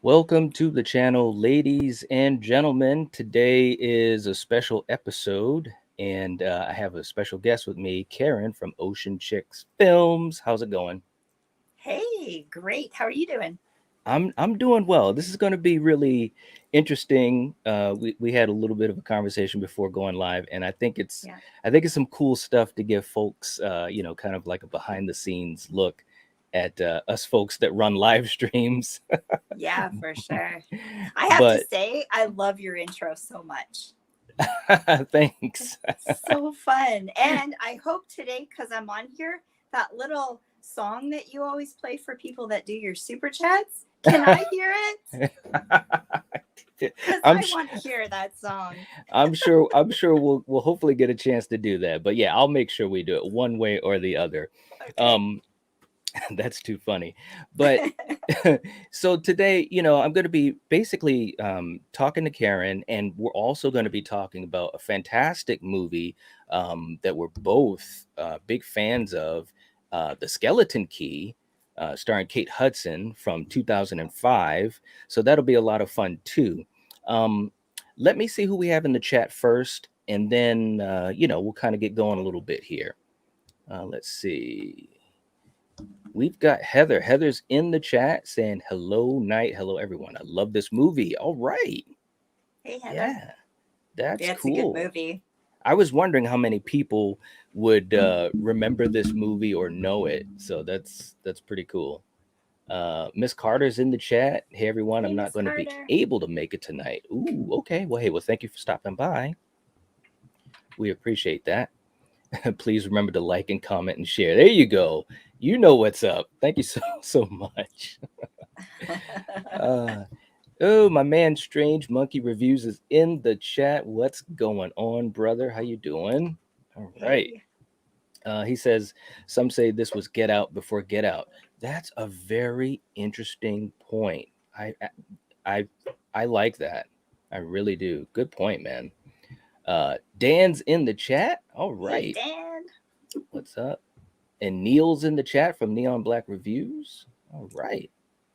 Welcome to the channel, ladies and gentlemen. Today is a special episode, and I have a special guest with me, Karen from Ocean Chicks Films. How's it going? Hey, great. How are you doing? I'm doing well. This is going to be really interesting. We had a little bit of a conversation before going live, and Yeah. I think it's some cool stuff to give folks, kind of like a behind the scenes look at us folks that run live streams. Yeah, for sure. I have to But say, I love your intro so much. thanks. So fun. And I hope today, because I'm on here, that little song that you always play for people that do your super chats, can I hear it? Because I'm I sh- want to hear that song. I'm sure we'll hopefully get a chance to do that. But yeah, I'll make sure we do it one way or the other. Okay. Um, that's too funny. But so today, I'm going to be basically talking to Karen, and we're also going to be talking about a fantastic movie that we're both big fans of, The Skeleton Key, starring Kate Hudson from 2005. So that'll be a lot of fun too. Um, Let me see who we have in the chat first, and then we'll kind of get going a little bit here. Let's see. We've got Heather. Heather's in the chat saying hello, night. Hello, everyone. I love this movie. All right. Hey, Heather. Yeah, that's Yeah, it's a good cool. movie. I was wondering how many people would remember this movie or know it. So that's pretty cool. Miss Carter's in the chat. Hey, everyone. Hey, I'm not Miss going to be Carter. able to make it tonight. Ooh, okay. Well, hey, thank you for stopping by. We appreciate that. Please remember to like and comment and share. There you go. You know what's up. Thank you so much. Uh, oh, my man, Strange Monkey Reviews is in the chat. What's going on, brother? How you doing? All right. Hey. He says some say this was Get Out before Get Out. That's a very interesting point. I I like that. I really do. Good point, man. Dan's in the chat. All Hey, right. Dan. What's up? And Neil's in the chat from Neon Black Reviews. All right.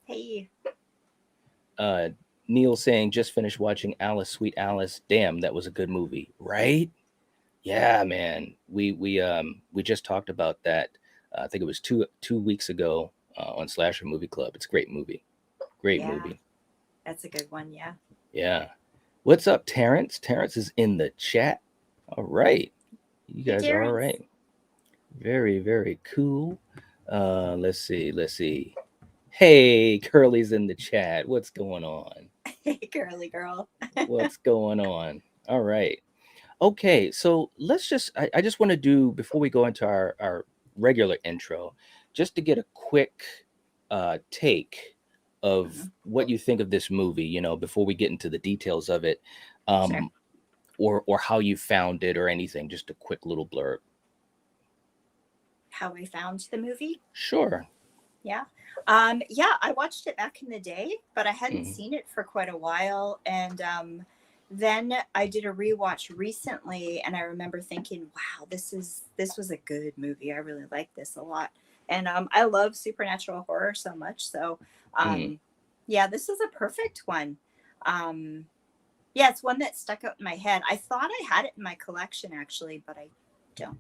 Hey. Uh, Neil saying just finished watching Alice, Sweet Alice. Damn, that was a good movie, right? Yeah, man. We just talked about that. I think it was two weeks ago on Slasher Movie Club. It's a great movie. Great Yeah, movie. that's a good one. Yeah. Yeah. What's up, Terrence? Terrence is in the chat. All right. You Hey, guys are all Terrence. right. Very cool. Let's see. Let's see. Hey, Curly's in the chat. What's going on? Hey, girly girl. What's going on? All right. Okay, so I just want to do before we go into our regular intro, just to get a quick take of Mhm. what you think of this movie, before we get into the details of it, Sure. um, or how you found it or anything, just a quick little blurb. How I found the movie. Sure. Yeah. Yeah, I watched it back in the day, but I hadn't Mhm. seen it for quite a while. And then I did a rewatch recently, and I remember thinking, wow, this was a good movie. I really like this a lot. And I love supernatural horror so much. So Mhm. um yeah, this is a perfect one. Um yeah, it's one that stuck out in my head. I thought I had it in my collection actually, but I don't.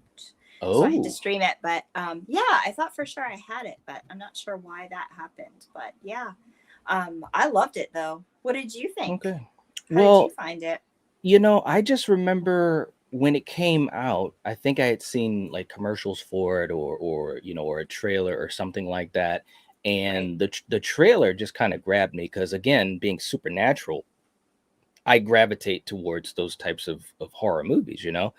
So I had to Oh, stream it. But yeah, I thought for sure I had it, but I'm not sure why that happened. But yeah, I loved it though. What did you think? okay. How did you Well, find it? I just remember when it came out, I think I had seen like commercials for it or a trailer or something like that. Right. And the trailer just kind of grabbed me because again, being supernatural, I gravitate towards those types of horror movies. Yeah.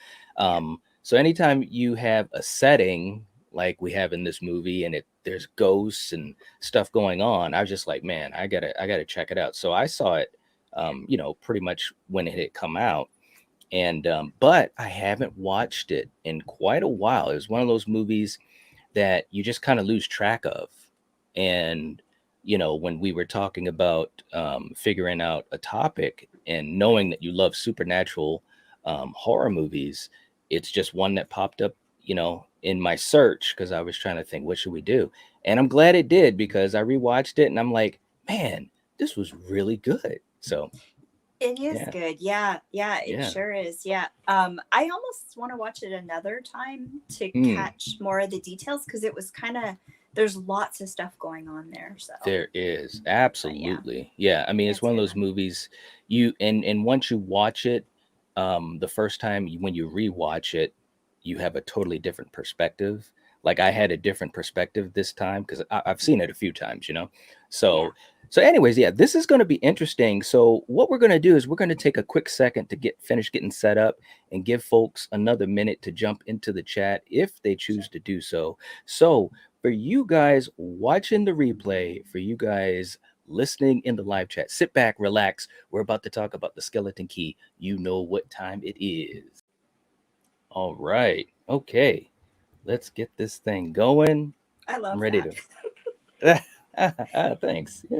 So anytime you have a setting like we have in this movie and there's ghosts and stuff going on, I was just like, man, I gotta check it out. So I saw it, Yeah. pretty much when it had come out. And but I haven't watched it in quite a while. It was one of those movies that you just kind of lose track of. And when we were talking about figuring out a topic and knowing that you love supernatural horror movies, it's just one that popped up, in my search because I was trying to think what should we do. And I'm glad it did because I rewatched it and I'm like, man, this was really good. So It is yeah, good. Yeah. Yeah, it yeah. sure is. Yeah. I almost want to watch it another time to Hmm. catch more of the details because it was kind of there's lots of stuff going on there. So, There is but yeah, absolutely, yeah. I mean, it's it's one a of good those one. movies and once you watch it, the first time when you rewatch it, you have a totally different perspective. Like I Yeah. had a different perspective this time because I've seen it a few times, you know. Yeah. So anyways, yeah, this is going to be interesting. So what we're going to do is we're going to take a quick second to get finish getting set up and give folks another minute to jump into the chat if they choose Sure. to do so. So for you guys watching the replay, for you guys listening in the live chat, sit back, relax. We're about to talk about the skeleton key. You know what time it is. All right. Okay. Let's get this thing going. I I'm love ready that. to. Thanks. Yeah.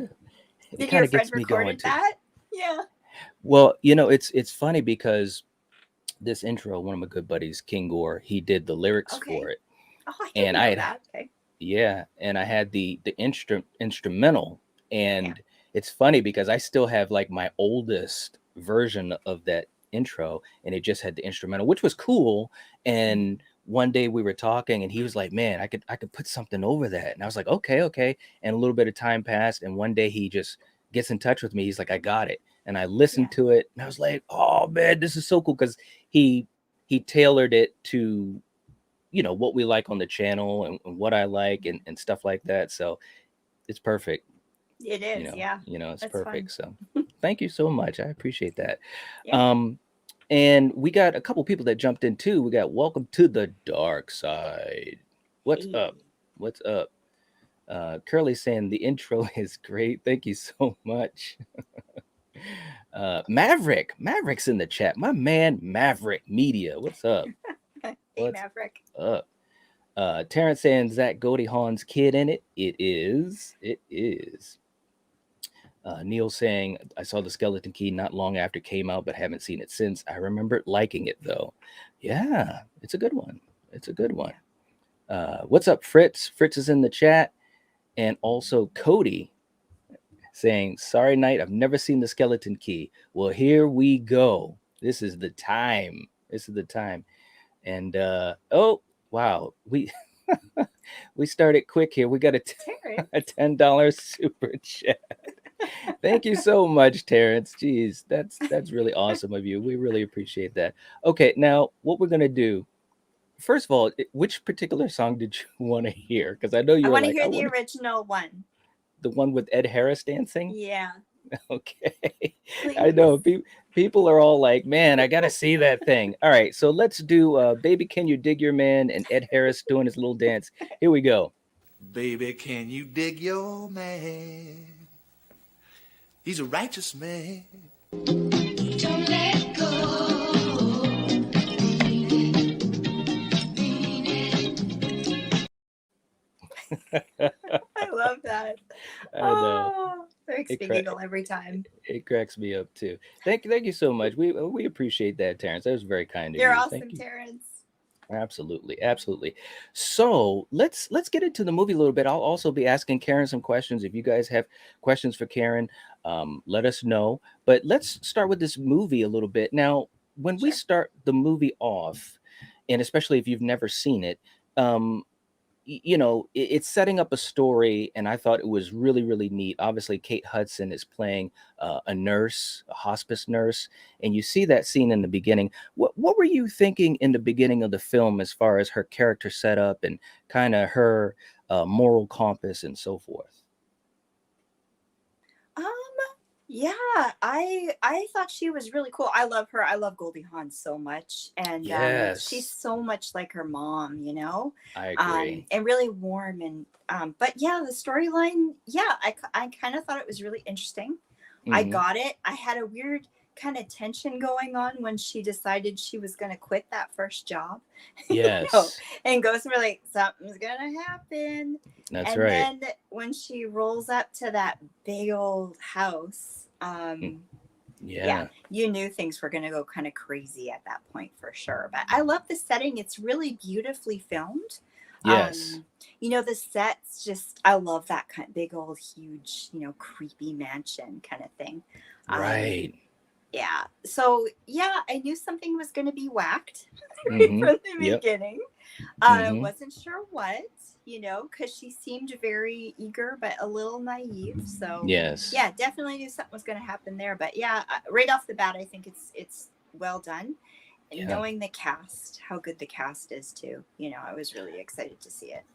It Did kind your of friend gets me going recorded too. that? Yeah. Well, it's funny because this intro, one of my good buddies, King Gore, he did the lyrics Okay. for it, Oh, I and didn't I know had that. Okay. yeah, and I had the instrumental, Yeah. and it's funny because I still have like my oldest version of that intro, and it just had the instrumental, which was cool. Mhm. And one day we were talking, and he was like, "Man, I could put something over that," and I was like, "Okay, okay." And a little bit of time passed, and one day he just gets in touch with me. He's like, "I got it," and I Yeah. listened to it, and I was like, "Oh man, this is so cool," because he he tailored it to what we like on the channel and what I like Mhm. and stuff like that. So it's perfect. It is. Yeah. It's That's fun. perfect. So thank you so much. I appreciate that. Yeah. Um, and we got a couple people that jumped in too. We got welcome to the dark side. What's Hey. up? What's up? Curly saying the intro is great. Thank you so much. Maverick's in the chat. My man Maverick Media. What's up? Hey, What's Maverick. up? Terrence saying Zach Goldie Hawn's kid in it. It is. It is. Neil saying I saw the Skeleton Key not long after it came out, but haven't seen it since. I remember liking it though. Yeah, it's a good one. It's a good one. Yeah. What's up, Fritz? Fritz is in the chat, and also Cody saying, "Sorry, Night. I've never seen the Skeleton Key." Well, here we go. This is the time. This is the time. And oh wow, we started quick here. We got a Terrence. a $10 super chat. Thank you so much, Terrence. Jeez, that's really awesome of you. We really appreciate that. Okay, now what we're gonna do? First of all, which particular song did you want to hear? Because I know I you were want to like, I hear the want original one. the one with Ed Harris dancing. Yeah. Okay, I Please. know people are all like, man, I gotta see that thing. All right, so let's do "Baby Can You Dig Your Man" and Ed Harris doing his little dance. Here we go. Baby, can you dig your man? He's a righteous man. Don't let go. I love that. I know. Oh, makes It me cra- giggle every time. it cracks me up too. Thank you so much. We appreciate that, Terrence. That was very kind of You're you. Thank awesome, you. Terrence. Absolutely, absolutely. So let's get into the movie a little bit. I'll also be asking Karen some questions. If you guys have questions for Karen, let us know. But let's start with this movie a little bit. Now, when we Sure. start the movie off, and especially if you've never seen it, um, it's setting up a story, and I thought it was really really neat. Obviously Kate Hudson is playing a nurse, a hospice nurse, and you see that scene in the beginning. What were you thinking in the beginning of the film as far as her character setup and kind of her moral compass and so forth? Um, yeah, I thought she was really cool. I love her. I love Goldie Hawn so much, and she's Yes, so much like her mom, I agree. and really warm. And but yeah, the storyline, yeah, I kind of thought it was really interesting. I Hmm. got it. I had a weird kind of tension going on when she decided she was going to quit that first job, Yes, and goes for like something's going to happen. that's And right. then when she rolls up to that big old house, Mm, yeah, yeah. you knew things were going to go kind of crazy at that point for sure. But I love the setting. It's really beautifully filmed. Yes. You know, the sets just, I love that kind big old huge, you know, creepy mansion kind of thing. Um, Right. yeah. So yeah, I knew something was going to be whacked right Mm-hmm. from the Yep. beginning. I Mm-hmm. wasn't sure what, you know, because she seemed very eager but a little naive. So Yes. yeah, definitely knew something was going to happen there. But yeah, right off the bat, I think it's well done. And Yeah. knowing the cast, how good the cast is too, you know, I was really excited to see it.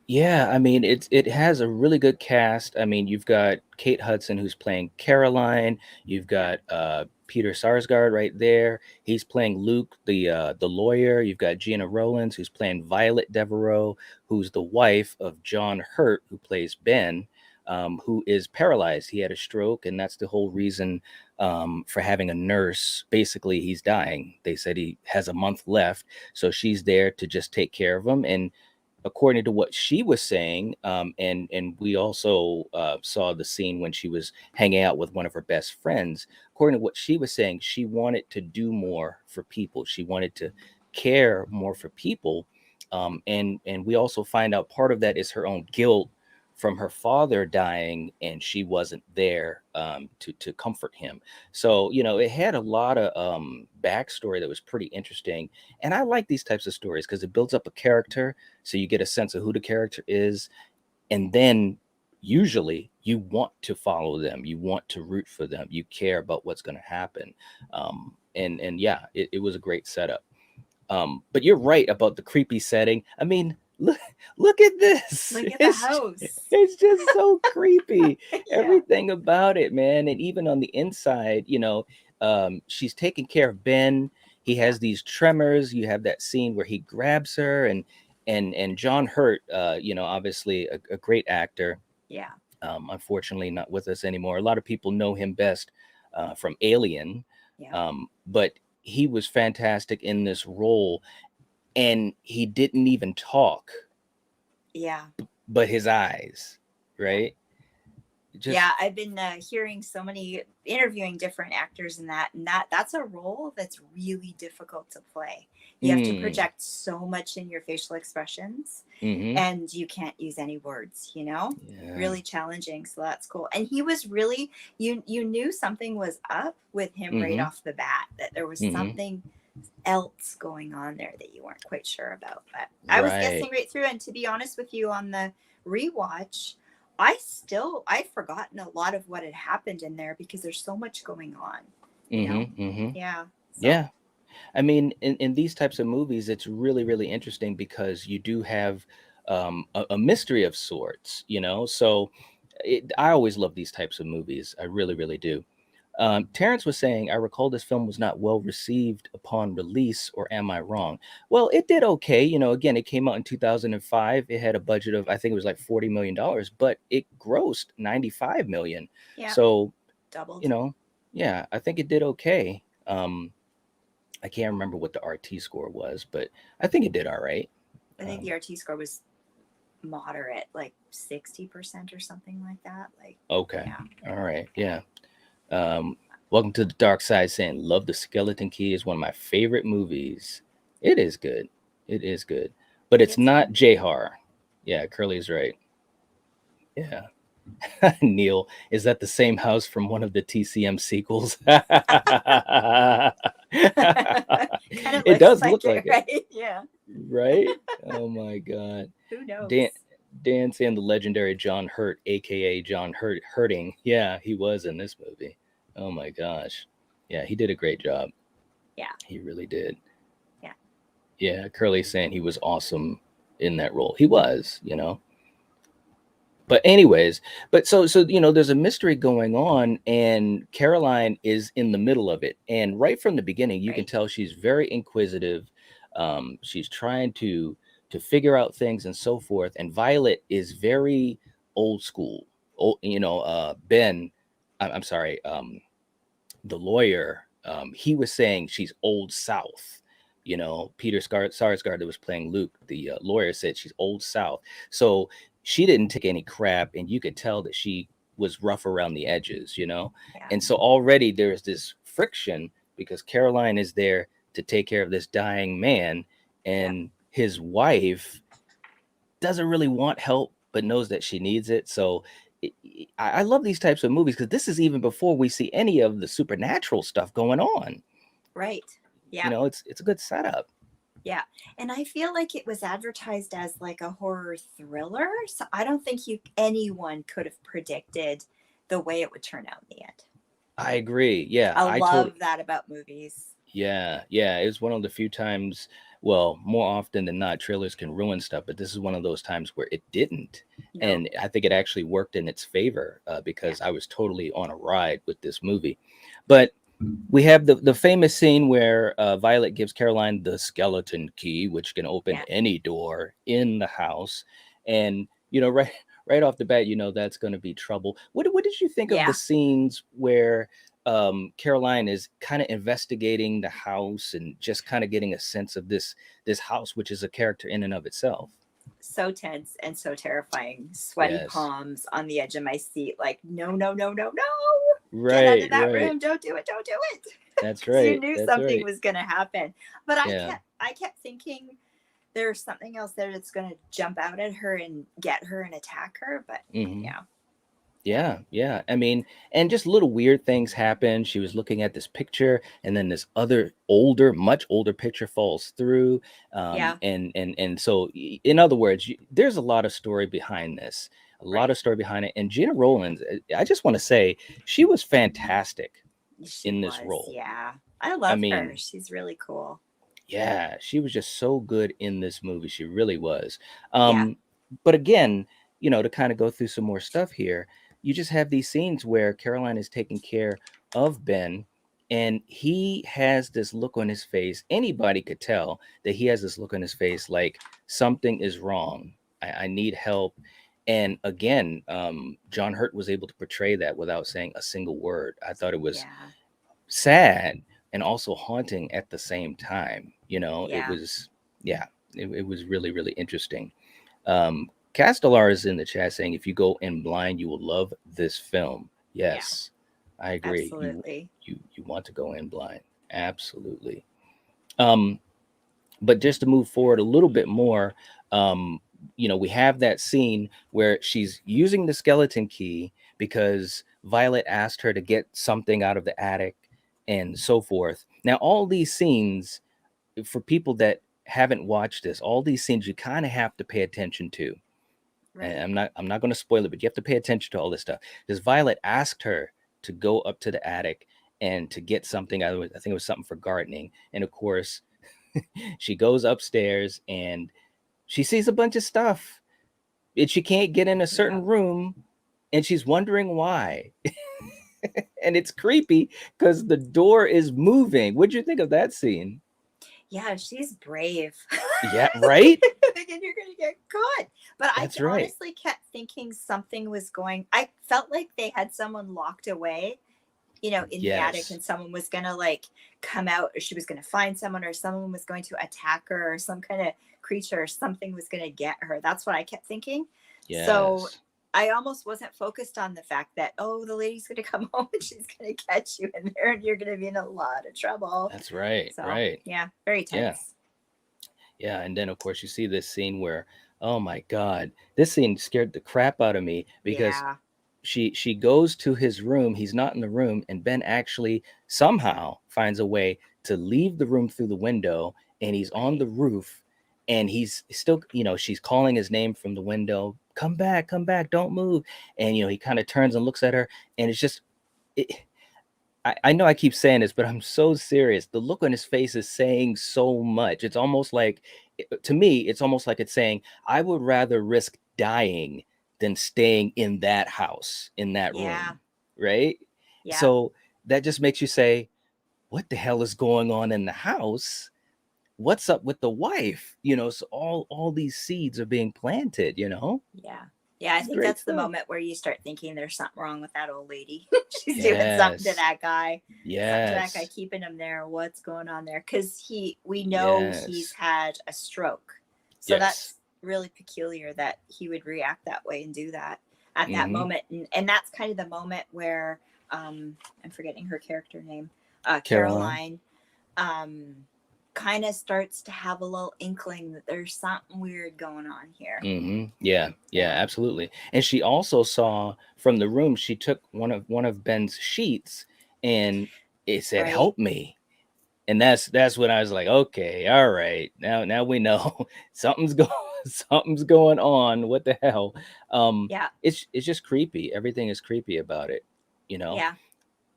Yeah, I mean, it has a really good cast. I mean, you've got Kate Hudson who's playing Caroline. You've Yeah, got Peter Sarsgaard right there. He's playing Luke, the lawyer. You've got Gina Rowlands who's playing Violet Devereaux, who's the wife of John Hurt, who plays Ben, who is paralyzed. He had a stroke, and that's the whole reason for having a nurse. Basically, he's dying. They said he has a month left, so she's there to just take care of him. And according to what she was saying, and we also saw the scene when she was hanging out with one of her best friends. According to what she was saying, she wanted to do more for people. She wanted to care more for people, and we also find out part of that is her own guilt from her father dying, and she wasn't there to comfort him. So it had a lot of backstory that was pretty interesting, and I like these types of stories because it builds up a character so you get a sense of who the character is, and then usually you want to follow them, you want to root for them, you care about what's going to happen. And yeah, it was a great setup. But you're right about the creepy setting. I mean, look at this. look at the It's house. it's just so creepy. Yeah, Everything about it, man. And even on the inside, she's taking care of Ben. He yeah, has these tremors. You have that scene where he grabs her, and John Hurt, obviously a great actor. yeah, Unfortunately, not with us anymore. A lot of people know him best from Alien, yeah, but he was fantastic in this role, and he didn't even talk, yeah, but his eyes, yeah. right? Just Yeah, I've been hearing so many interviewing different actors in that, and that's a role that's really difficult to play. You have to mm, project so much in your facial expressions, mm-hmm, and you can't use any words. You know, yeah, really challenging. So that's cool. And he was really, you knew something was up with him right mm-hmm, off the bat. That there was mm-hmm, something else going on there that you weren't quite sure about. But I was right, guessing right through. And to be honest with you, on the rewatch, I'd forgotten a lot of what had happened in there because there's so much going on, you know? mm-hmm, mm-hmm, Yeah. So yeah. I mean, in these types of movies, it's really, really interesting because you do have a mystery of sorts, So I always love these types of movies. I really, really do. Terrence was saying, I recall this film was not well received upon release, or am I wrong? Well, it did okay. Again, it came out in 2005. It had a budget of, I think it was like $40 million, but it grossed 95 million. yeah, So, you doubled. know, yeah, I think it did okay. I can't remember what the RT score was, but I think it did all right. I think Um, the RT score was moderate, like 60% or something like that. Like, okay. yeah, All right. Yeah. Um, Welcome to the Dark Side saying, Love the Skeleton Key is one of my favorite movies. It is good. It is good. But it's it's not fun. J Har. Yeah, Curly's right. Yeah. Neil, is that the same house from one of the TCM sequels? Kind of It looks does like look it, like it, right? Yeah. right? Oh my God. Who Dan, knows? Dan saying the legendary John Hurt, aka John Hurting. Yeah, he was in this movie. Oh my gosh. Yeah, he did a great job. Yeah, He really did. yeah, Yeah, Curly saying he was awesome in that role. He was. But anyways, but so there's a mystery going on, and Caroline is in the middle of it. And right from the beginning, you can right. tell she's very inquisitive. She's trying to figure out things and so forth. And Violet is very old school. Ben, I'm sorry, the lawyer, he was saying she's old South. Peter Sarsgaard that was playing Luke, the lawyer, said she's old South. So she didn't take any crap, and you could tell that she was rough around the edges. Yeah, And so already there's this friction because Caroline is there to take care of this dying man, yeah, and his wife doesn't really want help, but knows that she needs it. So I love these types of movies because this is even before we see any of the supernatural stuff going on. Right. You Yeah. know, it's a good setup. Yeah. And I feel like it was advertised as like a horror thriller. So I don't think anyone could have predicted the way it would turn out in the end. I agree. Yeah, I I totally. love that about movies. Yeah, yeah. It was one of the few times, well, more often than not, trailers can ruin stuff, but this is one of those times where it didn't. No. And I think it actually worked in its favor Yeah. because I was totally on a ride with this movie. But we have the famous scene where Violet gives Caroline the skeleton key, which can open Yeah. any door in the house. And, you know, right off the bat, you know, that's going to be trouble. What did you think of the Yeah. scenes where Caroline is kind of investigating the house and just kind of getting a sense of this house, which is a character in and of itself? So tense and so terrifying. Sweaty Yes. palms on the edge of my seat. Like, no, no, no, no, no. Get out of Right, that right. room. Don't do it. Don't do it. That's Because you right. knew That's something right. was going to happen. But Yeah. I kept thinking there's something else there that's going to jump out at her and get her and attack her. But Hmm. yeah. Yeah, yeah. I mean, and just little weird things happen. She was looking at this picture, and then this other older, much older picture falls through. Yeah. And so, in other words, there's a lot of story behind this, a lot Right. of story behind it. And Gina Rowlands, I just want to say, she was fantastic She in this was. role. Yeah. I I love her. mean, She's really cool. yeah, she was just so good in this movie. She really was. Yeah. Um, but again, you know, to kind of go through some more stuff here, you just have these scenes where Caroline is taking care of Ben, and he has this look on his face. Anybody could tell that he has this look on his face like something is wrong. I need help. And again, John Hurt was able to portray that without saying a single word. I thought it was Yeah. sad and also haunting at the same time. You know, it Yeah. was, yeah, it was really, really interesting. Castellar is in the chat saying, if you go in blind, you will love this film. Yeah. Yes, I agree. Absolutely. You want to go in blind. Absolutely. Um, but just to move forward a little bit more, um, you know, we have that scene where she's using the skeleton key because Violet asked her to get something out of the attic and so forth. Now, all these scenes, for people that haven't watched this, all these scenes you kind of have to pay attention to. And Right. I'm not going to spoil it, but you have to pay attention to all this stuff because Violet asked her to go up to the attic and to get something. I think it was something for gardening, and of course, she goes upstairs and she sees a bunch of stuff, and she can't get in a Yeah. certain room, and she's wondering why. And it's creepy because the door is moving. What'd you think of that scene? Yeah, she's brave. Yeah, right. Thinking you're gonna get caught. But I That's right. honestly kept thinking something was going. I felt like they had someone locked away, in the attic, Yes, and someone was gonna like come out, or she was gonna find someone, or someone was going to attack her, or some kind of creature, or something was gonna get her. That's what I kept thinking. So yes, I almost wasn't focused on the fact that, oh, the lady's gonna come home and she's gonna catch you in there and you're gonna be in a lot of trouble. that's right, So right. yeah, very Yeah, tense. yeah. And then of course you see this scene where, oh my God, this scene scared the crap out of me because Yeah. she goes to his room. He's not in the room, and Ben actually somehow finds a way to leave the room through the window, and he's on Right. the roof, and he's still, you know, she's calling his name from the window, come back, don't move. And you know, he kind of turns and looks at her, and it's just it, I know I keep saying this, but I'm so serious. The look on his face is saying so much. It's almost like, to me, it's almost like it's saying, I would rather risk dying than staying in that house, in that Yeah. room. Right. Yeah. So that just makes you say, what the hell is going on in the house? What's up with the wife? You know, so all these seeds are being planted, you know? Yeah. Yeah. I It's think great that's the stuff. moment where you start thinking there's something wrong with that old lady. She's doing something to Yes. that guy. Something to that guy, Yes. keeping him there. What's going on there? Because we know he's Yes. had a stroke. So Yes. that's really peculiar that he would react that way and do that at that Mm-hmm. moment. And that's kind of the moment where I'm forgetting her character name, Caroline. Caroline. Um, kind of starts to have a little inkling that there's something weird going on here. Yeah, yeah, Yeah. absolutely. And she also saw from the room, she took one of Ben's sheets and it said, Right. "Help me." And that's when I was like, okay, all right, now we know something's going something's going on. What the hell? Yeah. It's just creepy. Everything is creepy about it. You know, Yeah.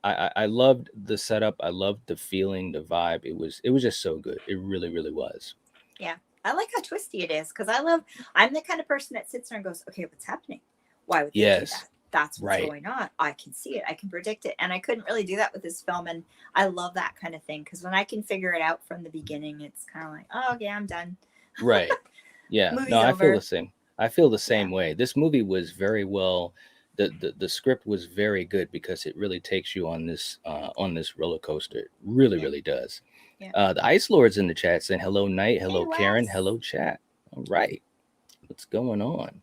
I loved the setup. I loved the feeling, the vibe. It was just so good. It really, really was. Yeah. I like how twisty it is because I'm the kind of person that sits there and goes, okay, what's happening? Why would they do Yes, that? That's what's right, going on. I can see it. I can predict it. And I couldn't really do that with this film. And I love that kind of thing because when I can figure it out from the beginning, it's kind of like, oh, yeah, I'm done. right. Yeah, no, Movie's I feel the over. same. I feel the Yeah. same way. This movie was very well. The script was very good because it really takes you on this roller coaster. It really, Yeah. really does. Yeah. The Ice Lord's in the chat saying hello, Night, Hey, hello, Karen, Wes. hello, chat. All right, what's going on?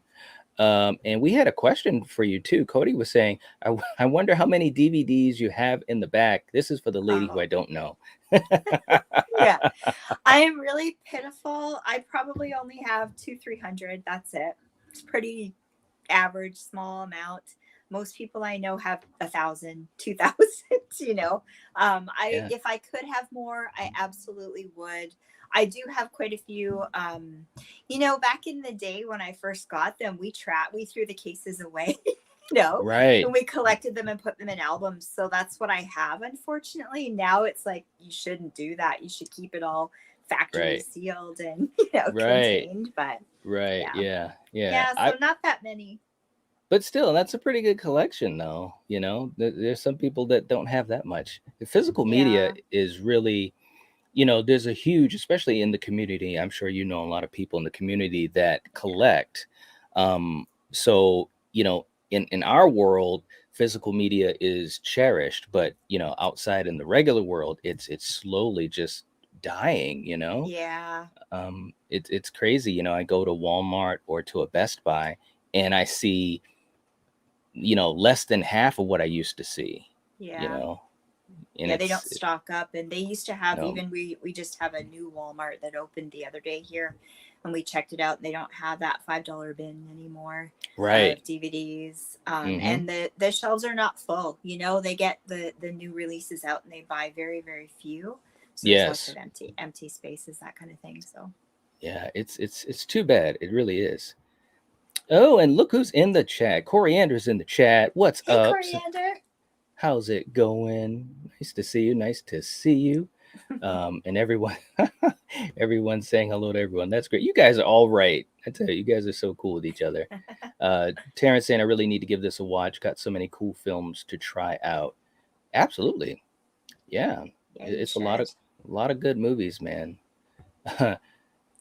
And we had a question for you too. Cody was saying, I wonder how many DVDs you have in the back. This is for the lady who Oh, I don't know. yeah. I am really pitiful. I probably only have 300. That's it. It's pretty average, small amount. Most people I know have 1,000, 2,000. You know, Yeah, if I could have more, I absolutely would. I do have quite a few. Back in the day when I first got them, we threw the cases away. right, And we collected them and put them in albums. So that's what I have. Unfortunately, now it's like you shouldn't do that. You should keep it all factory right, sealed and right, contained. But right. yeah, Yeah, yeah. yeah. So not that many. But still, that's a pretty good collection, though. There's some people that don't have that much. The physical media Yeah, is really, there's a huge, especially in the community. I'm sure you know a lot of people in the community that yeah, collect. So, in our world, physical media is cherished, but outside in the regular world, it's slowly just dying. yeah, It's crazy. I go to Walmart or to a Best Buy, and I see less than half of what I used to see, you yeah. know, and Yeah, they don't stock up, and they used to have, no, even we just have a new Walmart that opened the other day here, and we checked it out. And they don't have that $5 bin anymore right. of DVDs, Mm-hmm. and the shelves are not full. They get the new releases out, and they buy very very few, so there's lots Yes. of empty spaces, that kind of thing. So Yeah, it's too bad. It really is. Oh, and look who's in the chat. Coriander's in the chat. What's hey, up? Coriander. How's it going? Nice to see you. Nice to see you. And everyone, everyone's saying hello to everyone. That's great. You guys are all right. I tell you, you guys are so cool with each other. Terrence saying, I really need to give this a watch. Got so many cool films to try out. Absolutely. Yeah. Yeah, you It's should. a lot of good movies, man.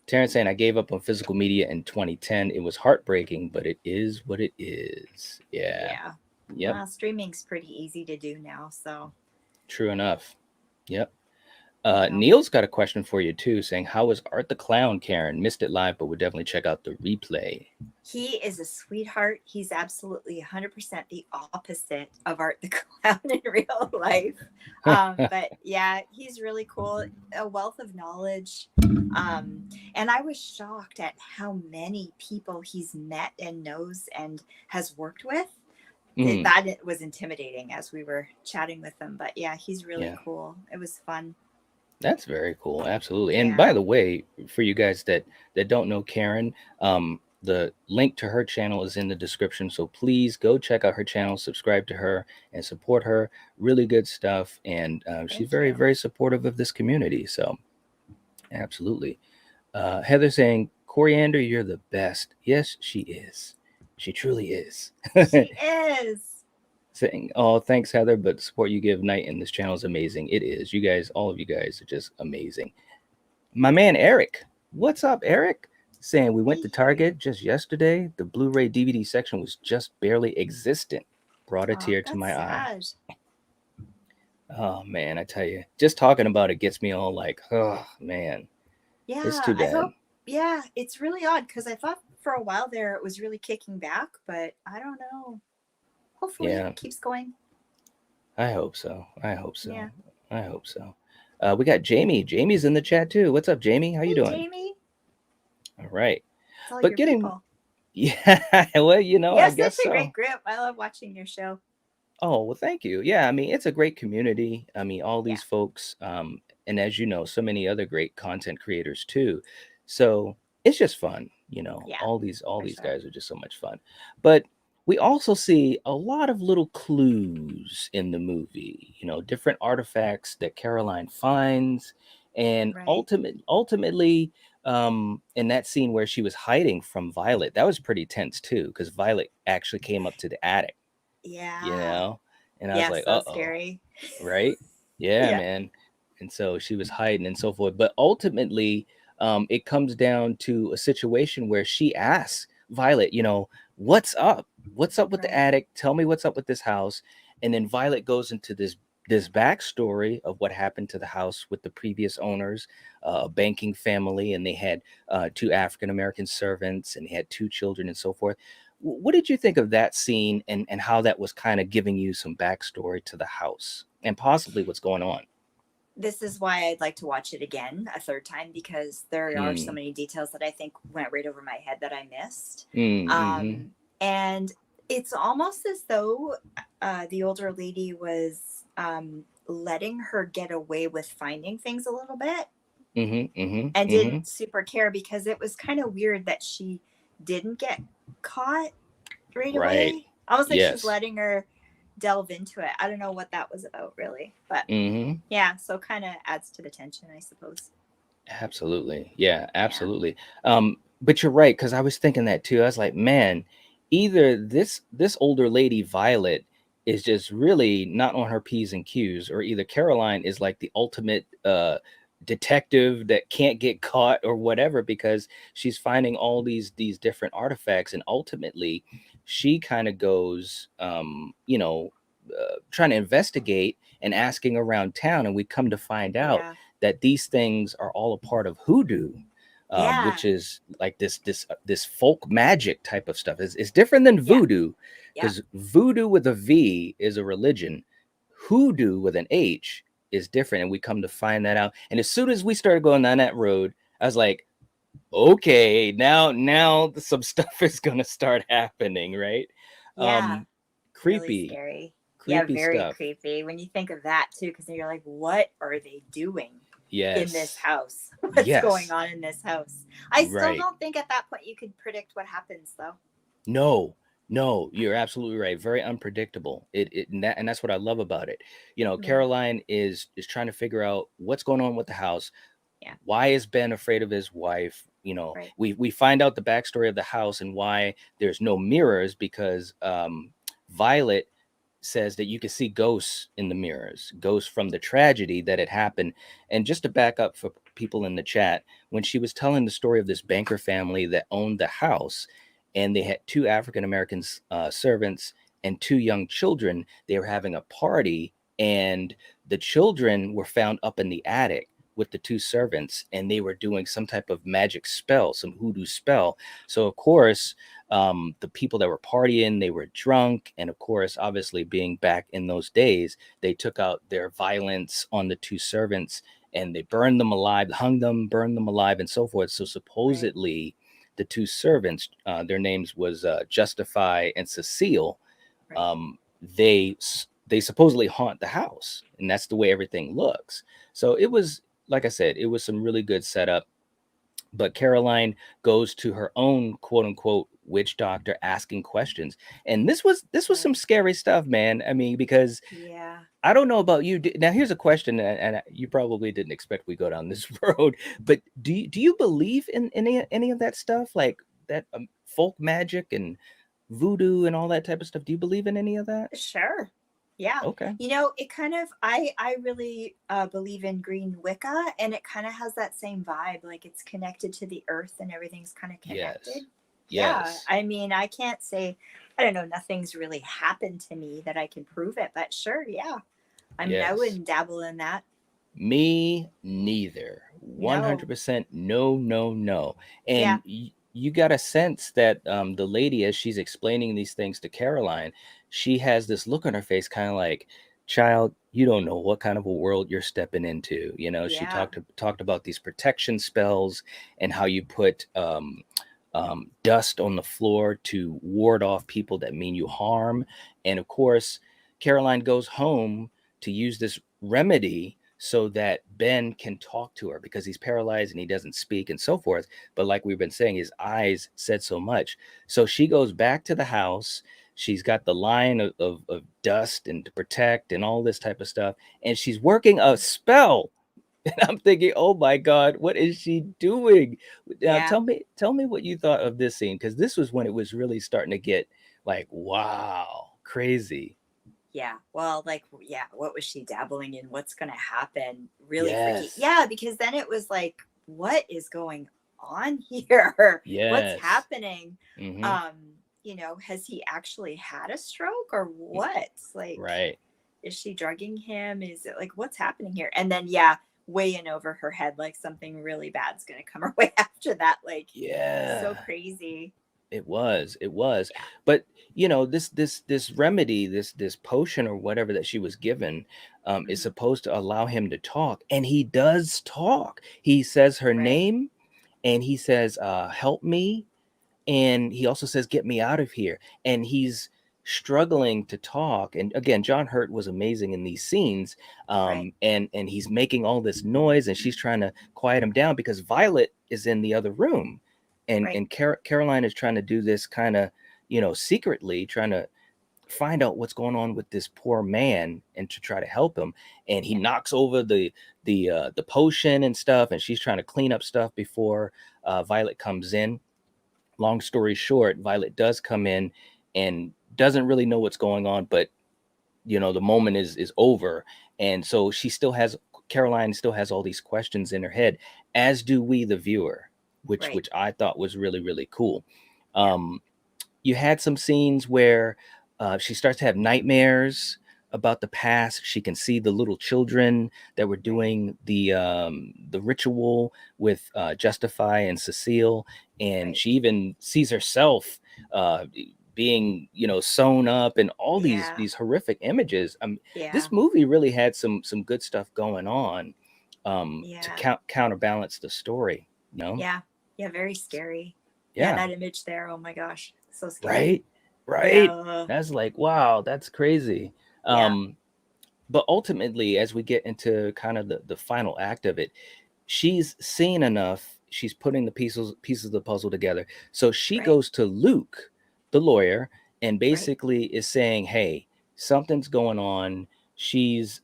Terrence saying, I gave up on physical media in 2010. It was heartbreaking, but it is what it is. Yeah. Yeah. Yep. Well, streaming's pretty easy to do now, so True enough. Yep. yeah. Neil's got a question for you too, saying, how was Art the Clown, Karen? Missed it live, but would definitely check out the replay. He is a sweetheart. He's absolutely 100% the opposite of Art the Clown in real life. But yeah, he's really cool, a wealth of knowledge. And I was shocked at how many people he's met and knows and has worked with. Mm, That it was intimidating as we were chatting with him. But yeah, he's really yeah. cool. It was fun. That's very cool. Absolutely. And by Yeah. the way, for you guys that don't know Karen, the link to her channel is in the description. So please go check out her channel, subscribe to her, and support her. Really good stuff. And she's Thank very, you. very supportive of this community. So absolutely. Heather saying, Coriander, you're the best. Yes, she is. She truly is. She is. Saying, oh, thanks, Heather, but the support you give Night in this channel is amazing. It is. You guys, all of you guys are just amazing. My man Eric, what's up, Eric? Saying we went to Hey. Target just yesterday. The Blu-ray DVD section was just barely existent. Brought a Oh, tear to that's my eye. sad. Oh man, I tell you, just talking about it gets me all like, oh man, it's Yeah, too I bad. hope. Yeah, it's really odd because I thought for a while there it was really kicking back, but I don't know. Hopefully Yeah, it keeps going. I hope so. I hope so. Yeah. I hope so. We got Jamie. Jamie's in the chat too. What's up, Jamie? How you Hey, doing? Jamie. All right. It's all But your getting, people. yeah, well, You I have guess such a great so. group. I love watching your show. Oh, well, thank you. Yeah, I mean, it's a great community. I mean, all Yeah. these folks, and as you know, so many other great content creators too. So it's just fun, Yeah, all these for sure. guys are just so much fun. But we also see a lot of little clues in the movie, different artifacts that Caroline finds, and Right. ultimately, in that scene where she was hiding from Violet, that was pretty tense too, because Violet actually came up to the attic you Yeah. know? And I was Yeah, like, so uh-oh, scary. right? Yeah, Yeah. man. And so she was hiding and so forth. But ultimately, it comes down to a situation where she asks Violet, what's up? What's up with the Right. attic? Tell me what's up with this house. And then Violet goes into this backstory of what happened to the house with the previous owners, a banking family, and they had two African American servants, and they had two children, and so forth. What did you think of that scene, and how that was kind of giving you some backstory to the house and possibly what's going on? This is why I'd like to watch it again a third time because there are so Mm, many details that I think went right over my head that I missed. mm-hmm, And it's almost as though the older lady was letting her get away with finding things a little bit mm-hmm, mm-hmm, and mm-hmm. didn't super care because it was kind of weird that she didn't get caught right Right. away. Almost like she's Yes. letting her delve into it. I don't know what that was about really, but Mm-hmm. yeah, so kind of adds to the tension, I suppose. Absolutely. Yeah, Yeah. absolutely. But you're right, because I was thinking that too. I was like, man, either this older lady, Violet, is just really not on her P's and Q's, or either Caroline is like the ultimate detective that can't get caught or whatever, because she's finding all these different artifacts, and ultimately she kind of goes trying to investigate and asking around town, and we come to find out Yeah. that these things are all a part of hoodoo, Yeah. which is like this folk magic type of stuff. It's different than Yeah. voodoo, Yeah. because voodoo with a V is a religion. Hoodoo with an H is different, and we come to find that out. And as soon as we started going down that road, I was like, okay, now some stuff is gonna start happening, right? Yeah. Um, Really creepy, scary. Yeah, creepy very stuff. creepy when you think of that too, because you're like, what are they doing in this Yes, house? What's going yes, on in this house? I still right. don't think at that point you could predict what happens though. No, no, you're absolutely right. Very unpredictable. And that's what I love about it. Yeah. Caroline is trying to figure out what's going on with the house. Yeah. Why is Ben afraid of his wife? Right. We find out the backstory of the house and why there's no mirrors, because Violet says that you can see ghosts in the mirrors, ghosts from the tragedy that had happened. And just to back up for people in the chat, when she was telling the story of this banker family that owned the house, and they had two African American servants and two young children, they were having a party, and the children were found up in the attic with the two servants, and they were doing some type of magic spell, some hoodoo spell. So of course, the people that were partying, they were drunk, and of course, obviously being back in those days, they took out their violence on the two servants, and they burned them alive, hung them, burned them alive, and so forth. So Right. supposedly the two servants, their names was Justify and Cecile, Right. um, they supposedly haunt the house, and that's the way everything looks. So it was, like I said, it was some really good setup. But Caroline goes to her own quote unquote witch doctor, asking questions, and this was some Right. scary stuff, man. I mean, because Yeah. I don't know about you. Now, here's a question, and you probably didn't expect we go down this road, but do you believe in any of that stuff, like that folk magic and voodoo and all that type of stuff? Do you believe in any of that? Sure. Yeah. Okay. It kind of I really believe in green Wicca, and it kind of has that same vibe, like it's connected to the earth and everything's kind of connected. Yes. Yeah. Yes. I mean, I can't say I don't know, nothing's really happened to me that I can prove it, but sure, yeah. I mean, I Yes. wouldn't dabble in that. Me neither. No. 100% no, no, no. Yeah. And you got a sense that the lady, as she's explaining these things to Caroline, she has this look on her face, kind of like, child, you don't know what kind of a world you're stepping into. You know, she Yeah. talked about these protection spells and how you put dust on the floor to ward off people that mean you harm. And of course, Caroline goes home to use this remedy so that Ben can talk to her because he's paralyzed and he doesn't speak and so forth. But like we've been saying, his eyes said so much. So she goes back to the house. She's got the line of dust and to protect and all this type of stuff. And she's working a spell. And I'm thinking, oh my God, what is she doing? Now Yeah. tell me what you thought of this scene, because this was when it was really starting to get like, wow, crazy. Yeah. Well, like, yeah, what was she dabbling in? What's going to happen? Really freaky. Yes. Yeah, because then it was like, what is going on here? What's Yes. happening? Hmm. Um, has he actually had a stroke or what? Like, Right. is she drugging him? Is it like, what's happening here? And then, yeah, way in over her head, like something really bad's going to come her way after that. Like, so Yeah. crazy. It was. Yeah. But this remedy, this potion or whatever that she was given, is Mhm. supposed to allow him to talk, and he does talk. He says her Right. name, and he says, "Help me," and he also says, "Get me out of here." And he's struggling to talk. And again, John Hurt was amazing in these scenes. Right. And he's making all this noise, and she's trying to quiet him down because Violet is in the other room, and Right. Caroline is trying to do this kind of, secretly trying to find out what's going on with this poor man and to try to help him. And he Yeah. knocks over the potion and stuff, and she's trying to clean up stuff before Violet comes in. Long story short, Violet does come in and doesn't really know what's going on, but the moment is over. And so Caroline still has all these questions in her head, as do we, the viewer, which Right. I thought was really, really cool. Yeah. Um, you had some scenes where she starts to have nightmares about the past. She can see the little children that were Right. doing the ritual with Justify and Cecile, and Right. she even sees herself uh, being sewn up, and all Yeah. these horrific images. Yeah. This movie really had some good stuff going on to Yeah. counterbalance the story. Yeah. Yeah. Very scary. Yeah. Yeah. That image there. Oh my gosh. So scary. Right, right. Yeah. That's like, wow, that's crazy. Yeah. Um, but ultimately, as we get into kind of the final act of it, she's seen enough. She's putting the pieces of the puzzle together. So she Right. goes to Luke, the lawyer, and Right. basically is saying, "Hey, something's going on. She's,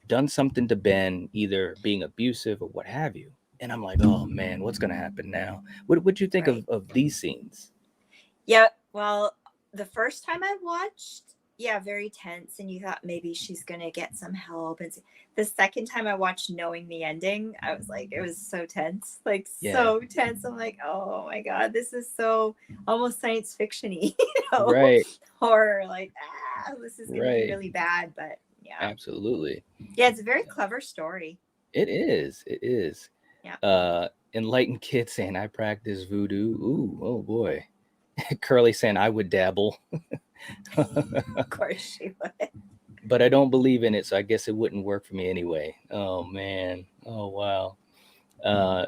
done something to Ben, either being abusive or what have you." And I'm like, "Oh man, what's gonna happen now?" What you think Right. of these scenes? Yeah. Well, the first time I watched, yeah, very tense, and you thought maybe she's gonna get some help. And the second time I watched, knowing the ending, I was like, it was so tense, like Yeah, so tense. I'm like, oh my god, this is so almost science fictiony, right, horror. Like, this is gonna be right. really bad. But yeah, Absolutely. yeah, it's a very clever story. It is. It is. Yeah, Enlightened kid saying I practice voodoo. Ooh, oh boy. Curly saying I would dabble, of course she would. but I don't believe in it, so I guess it wouldn't work for me anyway. Oh man. Oh wow. Uh,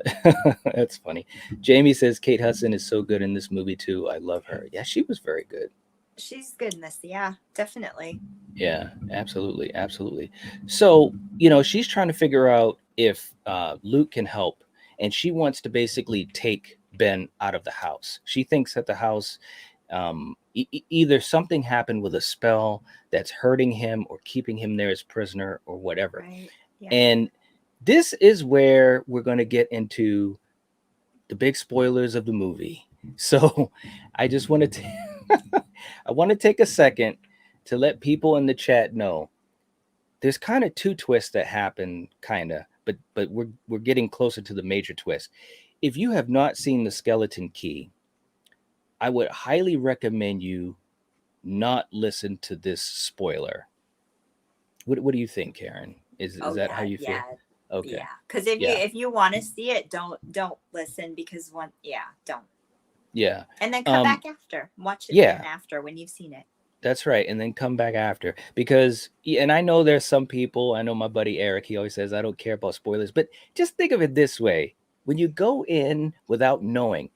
that's funny. Jamie says Kate Hudson is so good in this movie too. I love her. Yeah, she was very good. She's good in this. Yeah, definitely. Yeah, absolutely, absolutely. So, she's trying to figure out if Luke can help, and she wants to basically take Ben out of the house. She thinks that the house, either something happened with a spell that's hurting him or keeping him there as prisoner or whatever. Right. Yeah. And this is where we're going to get into the big spoilers of the movie. So, I just want to I want to take a second to let people in the chat know there's kind of two twists that happen, kind of, but we're getting closer to the major twist. If you have not seen the Skeleton Key, I would highly recommend you not listen to this spoiler. What do you think, Karen? Is Oh that how yeah. you feel? Yeah. Okay. Yeah, because if you Yeah. if you want to see it, don't listen, because don't, Yeah. and then come Um back after, watch it again yeah. after when you've seen it. That's right. And then come back after. Because, and I know there's some people, I know my buddy Eric, he always says, I don't care about spoilers. But just think of it this way: when you go in without knowing,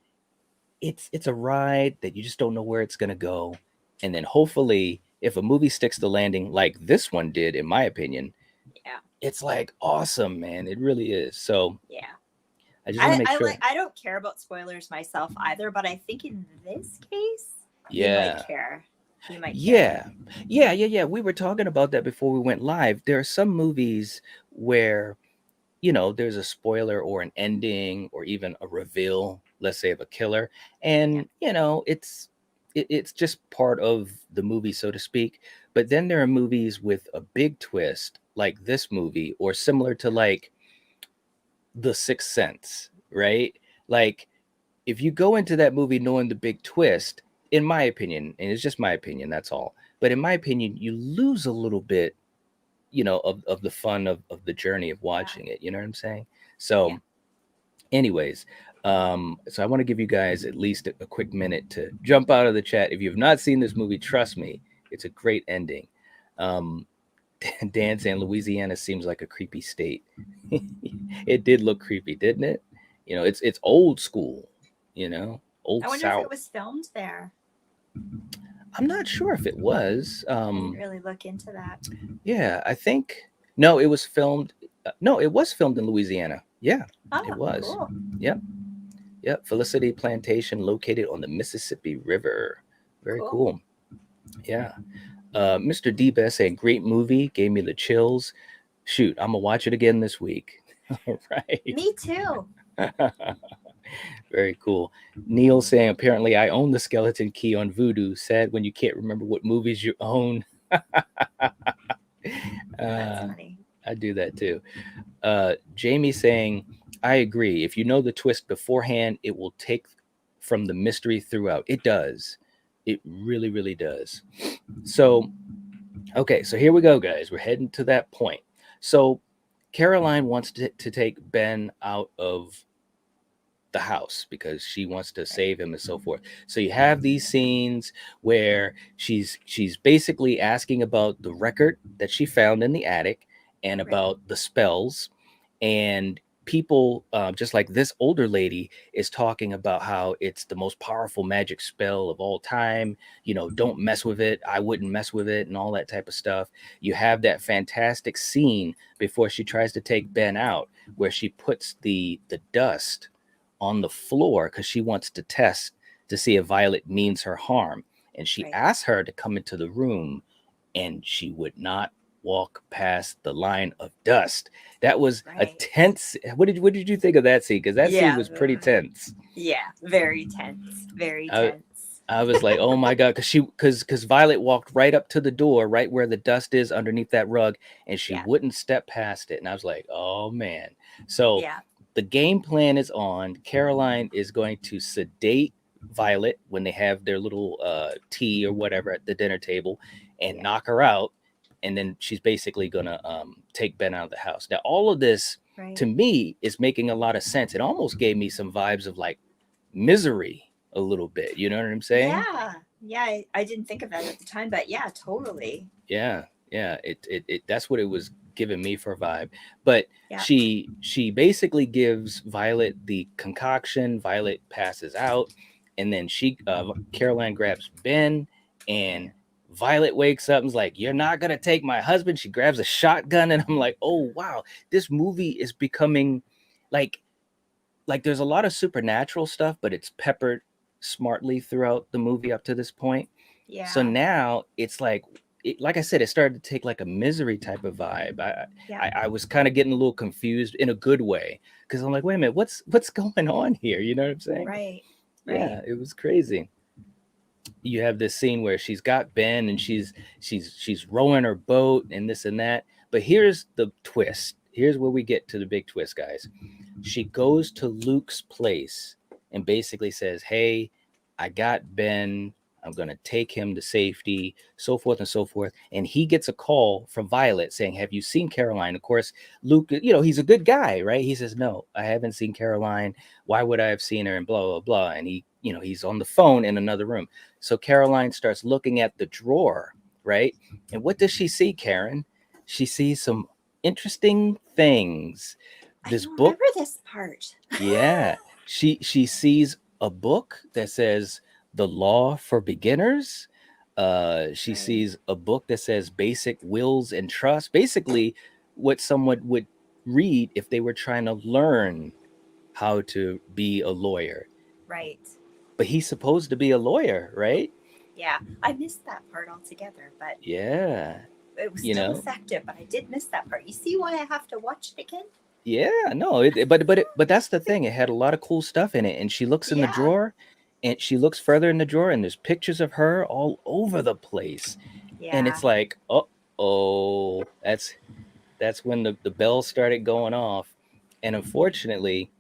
it's a ride that you just don't know where it's going to go. And then hopefully, if a movie sticks the landing like this one did, in my opinion, Yeah. it's like awesome, man. It really is. So Yeah. I just want to make sure. I don't care about spoilers myself either, but I think in this case you might Yeah. care. You might care. Yeah. Yeah. We were talking about that before we went live. There are some movies where, there's a spoiler or an ending or even a reveal, let's say, of a killer. Yeah. And, it's just part of the movie, so to speak. But then there are movies with a big twist, like this movie, or similar to like The Sixth Sense, right? Like, if you go into that movie knowing the big twist, in my opinion, and it's just my opinion, that's all. But in my opinion, you lose a little bit, of the fun of the journey of watching it. You know what I'm saying? Yeah. So, anyways, so I want to give you guys at least a quick minute to jump out of the chat. If you've not seen this movie, trust me, it's a great ending. Um, Dan saying Louisiana seems like a creepy state. It did look creepy, didn't it? It's old school, I old wonder if it South. was filmed there. I'm not sure if it was. I didn't really look into that. Yeah, I think no, it was filmed. No, it was filmed in Louisiana. Yeah, Oh, it was. cool. Yep, yep. Felicity Plantation, located on the Mississippi River. Very cool. Yeah. Mr. D Best saying great movie, gave me the chills. Shoot, I'm gonna watch it again this week. All right. Me too. Very cool. Neil saying apparently I own the skeleton key on Voodoo. Sad when you can't remember what movies you own. That's funny. I do that too. Jamie saying, I agree. If you know the twist beforehand, it will take from the mystery throughout. It does. It really, really does. So, okay, so here we go, guys. We're heading to that point. So, Caroline wants to take Ben out of the house because she wants to save him and so forth. So you have these scenes where she's basically asking about the record that she found in the attic and about the spells, and people just like this older lady is talking about how it's the most powerful magic spell of all time. Don't mess with it. I wouldn't mess with it, and all that type of stuff. You have that fantastic scene before she tries to take Ben out where she puts the dust on the floor because she wants to test to see if Violet means her harm. And she asks her to come into the room, and she would not walk past the line of dust. That was a tense. What did you think of that scene? Because that scene was pretty tense. Yeah, very tense. Very tense. I was like, oh my God, because Violet walked right up to the door, right where the dust is underneath that rug, and she wouldn't step past it. And I was like, oh man. So the game plan is on. Caroline is going to sedate Violet when they have their little tea or whatever at the dinner table and knock her out. And then she's basically going to take Ben out of the house. Now, all of this to me is making a lot of sense. It almost gave me some vibes of like Misery a little bit. You know what I'm saying? Yeah. I didn't think of that at the time, but yeah, totally. Yeah. It that's what it was giving me for a vibe. But she basically gives Violet the concoction. Violet passes out, and then Caroline grabs Ben, and Violet wakes up and is like, "You're not gonna take my husband." She grabs a shotgun, and I'm like, "Oh wow, this movie is becoming like there's a lot of supernatural stuff, but it's peppered smartly throughout the movie up to this point." Yeah. So now it's like I said, it started to take like a Misery type of vibe. I was kind of getting a little confused in a good way because I'm like, wait a minute, what's going on here? You know what I'm saying? Right. Yeah, it was crazy. You have this scene where she's got Ben and she's rowing her boat and this and that. But here's the twist. Here's where we get to the big twist, guys. She goes to Luke's place and basically says, hey, I got Ben. I'm going to take him to safety, so forth and so forth. And he gets a call from Violet saying, have you seen Caroline? Of course, Luke, he's a good guy, right? He says, no, I haven't seen Caroline. Why would I have seen her? And blah, blah, blah. And he, he's on the phone in another room. So Caroline starts looking at the drawer, right? And what does she see, Karen? She sees some interesting things. I This don't book, remember this part. yeah, she sees a book that says The Law for Beginners. She Right. sees a book that says Basic Wills and Trust. Basically, what someone would read if they were trying to learn how to be a lawyer. Right. But he's supposed to be a lawyer, right? Yeah. I missed that part altogether, but Yeah, it was you still know. effective. But I did miss that part. You see why I have to watch it again? Yeah, no, but that's the thing. It had a lot of cool stuff in it. And she looks in the Yeah. drawer, and she looks further in the drawer, and there's pictures of her all over the place. And Yeah. it's like, oh, that's when the bells started going off. And unfortunately,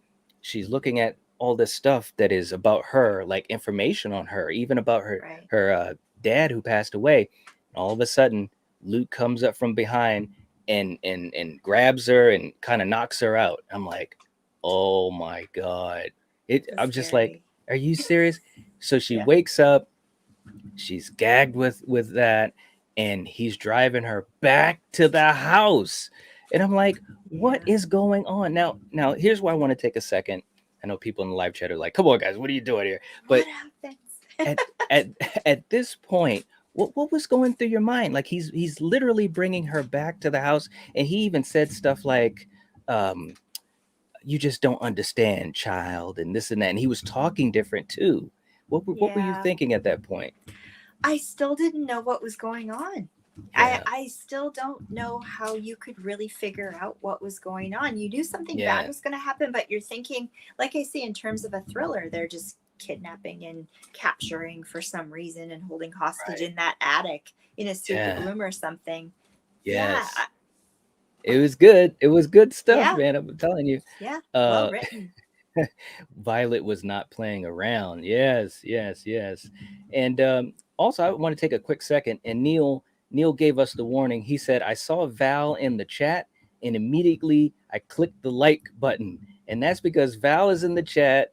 she's looking at all this stuff that is about her, like information on her, even about Right. her dad who passed away. And all of a sudden, Luke comes up from behind and grabs her and kind of knocks her out. I'm like, oh my God. It was I'm just like, scary. are you serious? So she Yeah. wakes up, she's gagged with that, and he's driving her back to the house. And I'm like, what Yeah. is going on? Now here's why I want to take a second. I know people in the live chat are like, come on guys, what are you doing here? What But happens? at at at this point, what was going through your mind? Like he's literally bringing her back to the house, and he even said stuff like, um, you just don't understand, child, and this and that. And he was talking different too. What were you Yeah. thinking at that point? I still didn't know what was going on. Yeah. I still don't know how you could really figure out what was going on. You knew something bad Yeah. was going to happen, but you're thinking, like I say, in terms of a thriller, they're just kidnapping and capturing for some reason and holding hostage Right. in that attic in a super Yeah. room or something. Yeah. Yes. It was good. It was good stuff, Yeah. man. I'm telling you. Yeah. Well Uh written. Violet was not playing around. Yes, yes, yes. And also, I want to take a quick second. And Neil gave us the warning. He said, "I saw Val in the chat, and immediately I clicked the like button." And that's because Val is in the chat.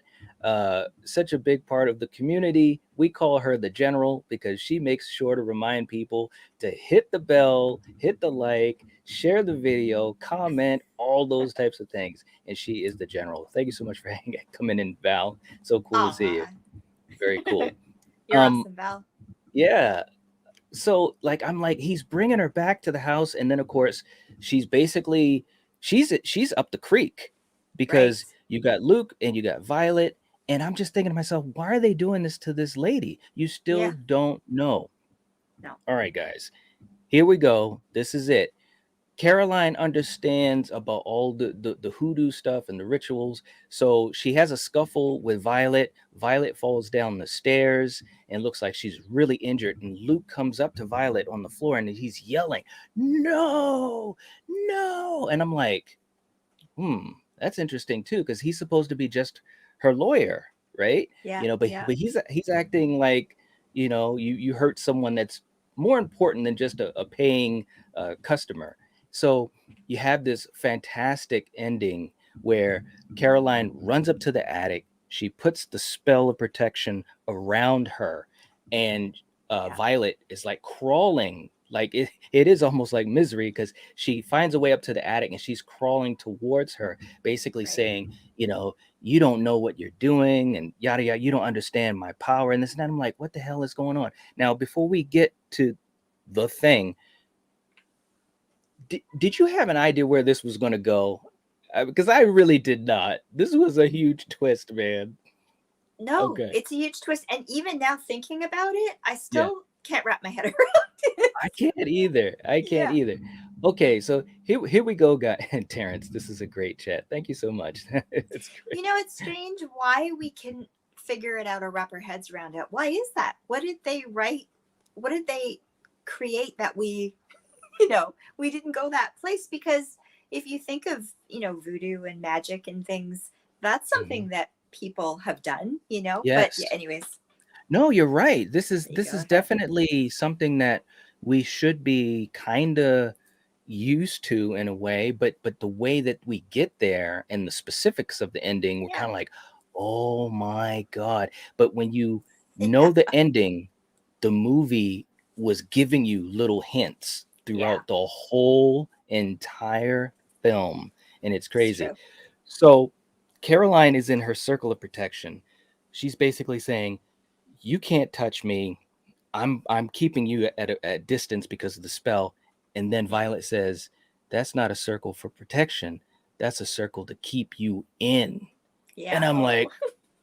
Such a big part of the community. We call her the General because she makes sure to remind people to hit the bell, hit the like, share the video, comment, all those types of things. And she is the General. Thank you so much for coming in, Val. So cool to see you. Aw. Very cool. You're Um, awesome, Val. yeah. So like I'm like he's bringing her back to the house, and then of course she's basically she's up the creek Right. because you got Luke and you got Violet, and I'm just thinking to myself, why are they doing this to this lady? You still Yeah. don't know. No. All right, guys, here we go. This is it. Caroline understands about all the hoodoo stuff and the rituals. So she has a scuffle with Violet. Violet falls down the stairs and looks like she's really injured. And Luke comes up to Violet on the floor and he's yelling, no, no. And I'm like, that's interesting too, because he's supposed to be just her lawyer, right? Yeah. But Yeah. he's acting like you hurt someone that's more important than just a paying customer. So you have this fantastic ending where Caroline runs up to the attic, she puts the spell of protection around her, and Yeah. Violet is like crawling, like it is almost like Misery, because she finds a way up to the attic and she's crawling towards her, basically Right. saying, you don't know what you're doing and yada yada, you don't understand my power and this and that. I'm like, what the hell is going on? Now, before we get to the thing, did you have an idea where this was going to go? Because I really did not. This was a huge twist, man. No, Okay. it's a huge twist. And even now thinking about it, I Yeah. still can't wrap my head around it. I can't either. I can't Yeah. either. Okay, so here we go, guys. And Terrence, this is a great chat. Thank you so much. It's great. It's strange why we can figure it out or wrap our heads around it. Why is that? What did they write? What did they create that we didn't go that place? Because if you think of, voodoo and magic and things, that's something Mhm. that people have done, but yeah, Yes. anyways, No, you're right. This is there you this go is with that. definitely something that we should be kind of used to in a way, but the way that we get there and the specifics of the ending, we're kind Yeah. of like, Oh my God. But when you know Yeah. the ending, the movie was giving you little hints Yeah. throughout the whole entire film. And it's It's crazy. true. So Caroline is in her circle of protection. She's basically saying, "You can't touch me. I'm keeping you at a distance because of the spell." And then Yeah. Violet says, "That's not a circle for protection. That's a circle to keep you in." And Yeah. I'm Oh, like,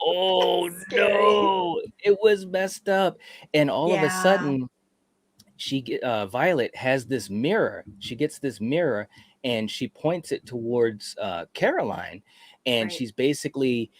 "Oh scary. no, it was messed up." And all of a Yeah. sudden, Violet has this mirror. She gets this mirror and she points it towards Caroline, and Right. she's basically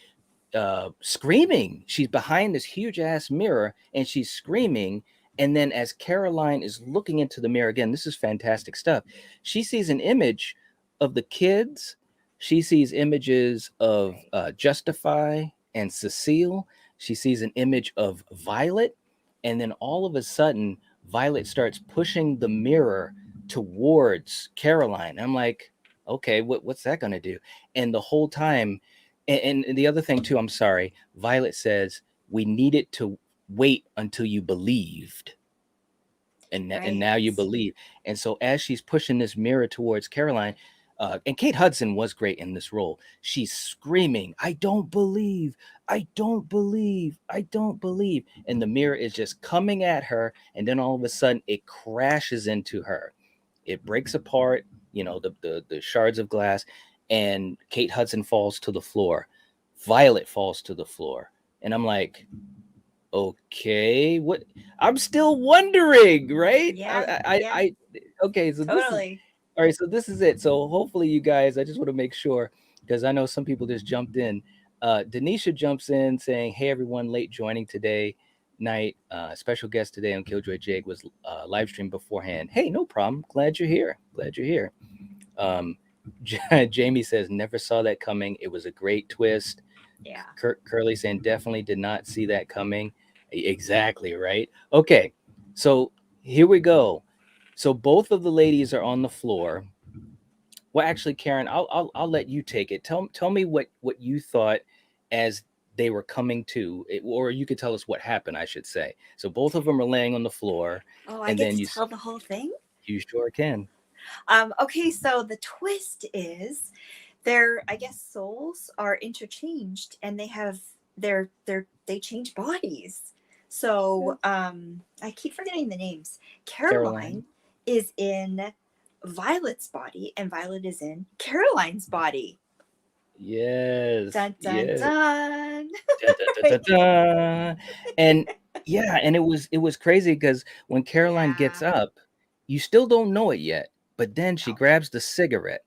screaming. She's behind this huge ass mirror and she's screaming. And then, as Caroline is looking into the mirror again, this is fantastic stuff. She sees an image of the kids. She sees images of Right. Justify and Cecile. She sees an image of Violet. And then all of a sudden, Violet starts pushing the mirror towards Caroline. I'm like, okay, what's that going to do? And the whole time, and the other thing too, I'm sorry, Violet says we needed to wait until you believed, and Right. now you believe. And so as she's pushing this mirror towards Caroline, and Kate Hudson was great in this role. She's screaming, "I don't believe, I don't believe, I don't believe," and the mirror is just coming at her, and then all of a sudden it crashes into her. It breaks apart, the shards of glass, and Kate Hudson falls to the floor. Violet falls to the floor. And I'm like, okay, what? I'm still wondering, right? Yeah. Yeah. Okay, so this is Totally. all right. So this is it. So hopefully, you guys, I just want to make sure because I know some people just jumped in. Denisha jumps in saying, "Hey everyone, late joining today night. Special guest today on Killjoy Jake was live stream beforehand. Hey, no problem. Glad you're here. Glad you're here." Um, Jamie says, "Never saw that coming. It was a great twist." Yeah. Curly saying, "Definitely did not see that coming." Exactly, right? Okay, so here we go. So both of the ladies are on the floor. Well, actually, Karen, I'll let you take it. Tell me what you thought as they were coming to, or you could tell us what happened, I should say. So both of them are laying on the floor, Oh, I and get then to tell the whole thing. you sure can. Okay, so the twist is their, I guess, souls are interchanged and they have they change bodies. So I keep forgetting the names. Caroline. Caroline is in Violet's body and Violet is in Caroline's body. Yes, Dun dun yes. dun. Da, da, da, da, Right. da. And yeah, and it was crazy because when Caroline gets Yeah. up, you still don't know it yet, but then she No. grabs the cigarette,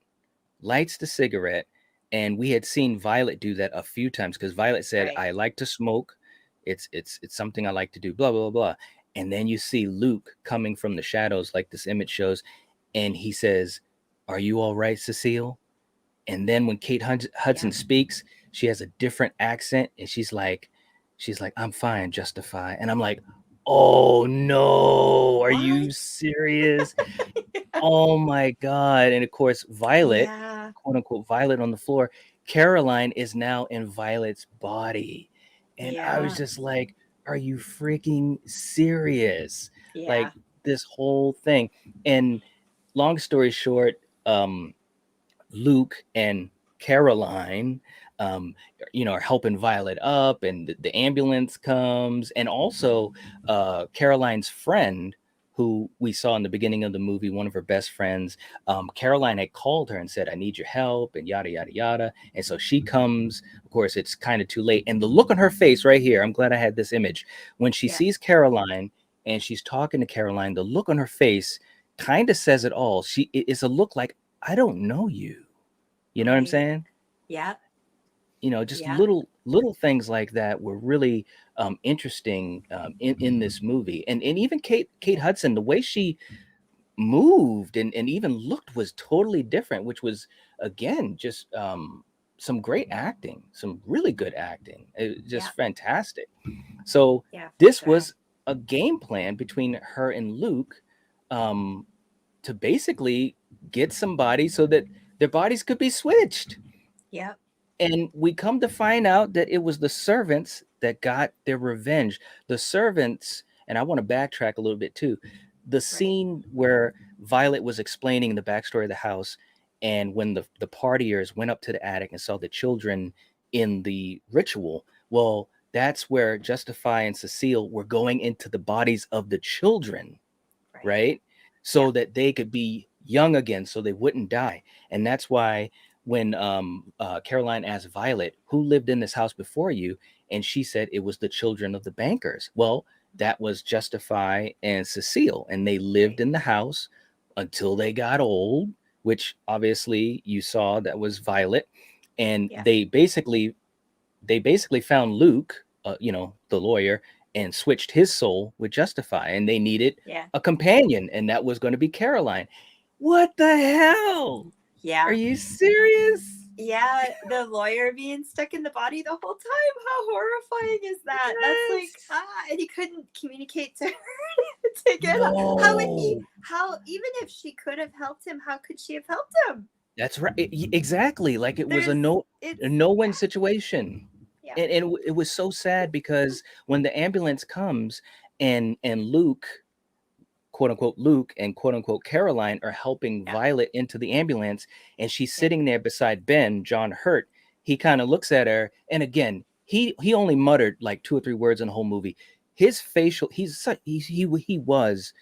lights the cigarette, and we had seen Violet do that a few times because Violet said, Right. "I like to smoke. It's something I like to do." Blah blah blah. And then you see Luke coming from the shadows, like this image shows, and he says, "Are you all right, Cecile?" And then when Kate Hudson Yeah. speaks, she has a different accent, and she's like, "I'm fine, Justify." And I'm like, "Oh no, are you What? serious?" Oh my God. And of course, Violet, Yeah. quote unquote, Violet on the floor, Caroline is now in Violet's body. And I was Yeah. just like, "Are you freaking serious?" Yeah. Like this whole thing. And long story short, Luke and Caroline, um, are helping Violet up, and the ambulance comes, and also Caroline's friend, who we saw in the beginning of the movie, one of her best friends. Caroline had called her and said, "I need your help," and yada yada yada. And so she comes. Of course, it's kind of too late, and the look on her face right here. I'm glad I had this image when she Yeah. sees Caroline and she's talking to Caroline. The look on her face kind of says it all. It's a look like, "I don't know you." You know what I'm Right. saying? Yeah. Just Yeah. little things like that were really interesting in this movie. And even Kate Yeah. Hudson, the way she moved and even looked was totally different, which was again just some great acting, some really good acting. Yeah. Just fantastic. So Yeah, for this sure. was a game plan between her and Luke, um, to basically get somebody so that their bodies could be switched. Yep. And we come to find out that it was the servants that got their revenge. The servants, and I want to backtrack a little bit too. The Right. scene where Violet was explaining the backstory of the house, and when the partiers went up to the attic and saw the children in the ritual, well, that's where Justify and Cecile were going into the bodies of the children, Right. right? Yeah. So that they could be young again, so they wouldn't die. And that's why when Caroline asked Violet, who lived in this house before you? And she said it was the children of the bankers. Well, that was Justify and Cecile, and they lived Right. in the house until they got old, which obviously you saw that was Violet. And Yeah. they basically found Luke, the lawyer, and switched his soul with Justify, and they needed Yeah. a companion, and that was going to be Caroline. What the hell? Are Yeah. you serious? Yeah, the lawyer being stuck in the body the whole time. How horrifying is that? That's like, Yes. and he couldn't communicate to her to get help. How would he? No. How, even if she could have helped him, how could she have helped him? That's right. Exactly. Like it was There's, a it's, no-win yeah, situation. yeah, And it was so sad because when the ambulance comes and Luke, quote unquote Luke, and quote unquote Caroline are helping yeah, Violet into the ambulance, and she's yeah, sitting there beside Ben, John Hurt. He kind of looks at her, and again, he only muttered like 2 or 3 words in the whole movie. His facial, he was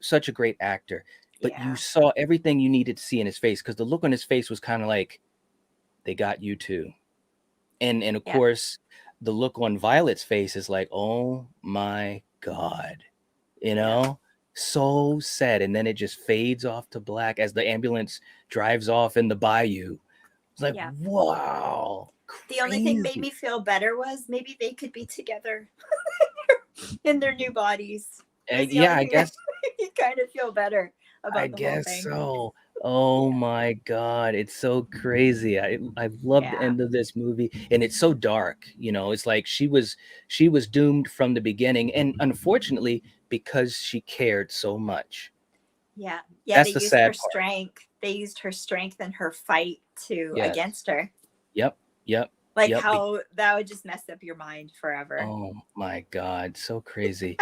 such a great actor, but you yeah, saw everything you needed to see in his face because the look on his face was kind of like they got you too. And of yeah, course, the look on Violet's face is like, oh my God, you yeah, know, so sad. And then it just fades off to black as the ambulance drives off in the bayou. It's like, yeah. wow, The only thing made crazy. me feel better was maybe they could be together in their new bodies. Is the Yeah, only thing that made me kind of feel better I about the whole guess thing. so. Oh Yeah, my God, it's so crazy. I love the yeah, end of this movie, and it's so dark. It's like she was doomed from the beginning, and unfortunately, because she cared so much. yeah, yeah. They That's the used her sad part. strength. They used her strength and her fight to Yes. against her. Yep. Yep. Like Yep. how that would just mess up your mind forever. Oh my God, so crazy.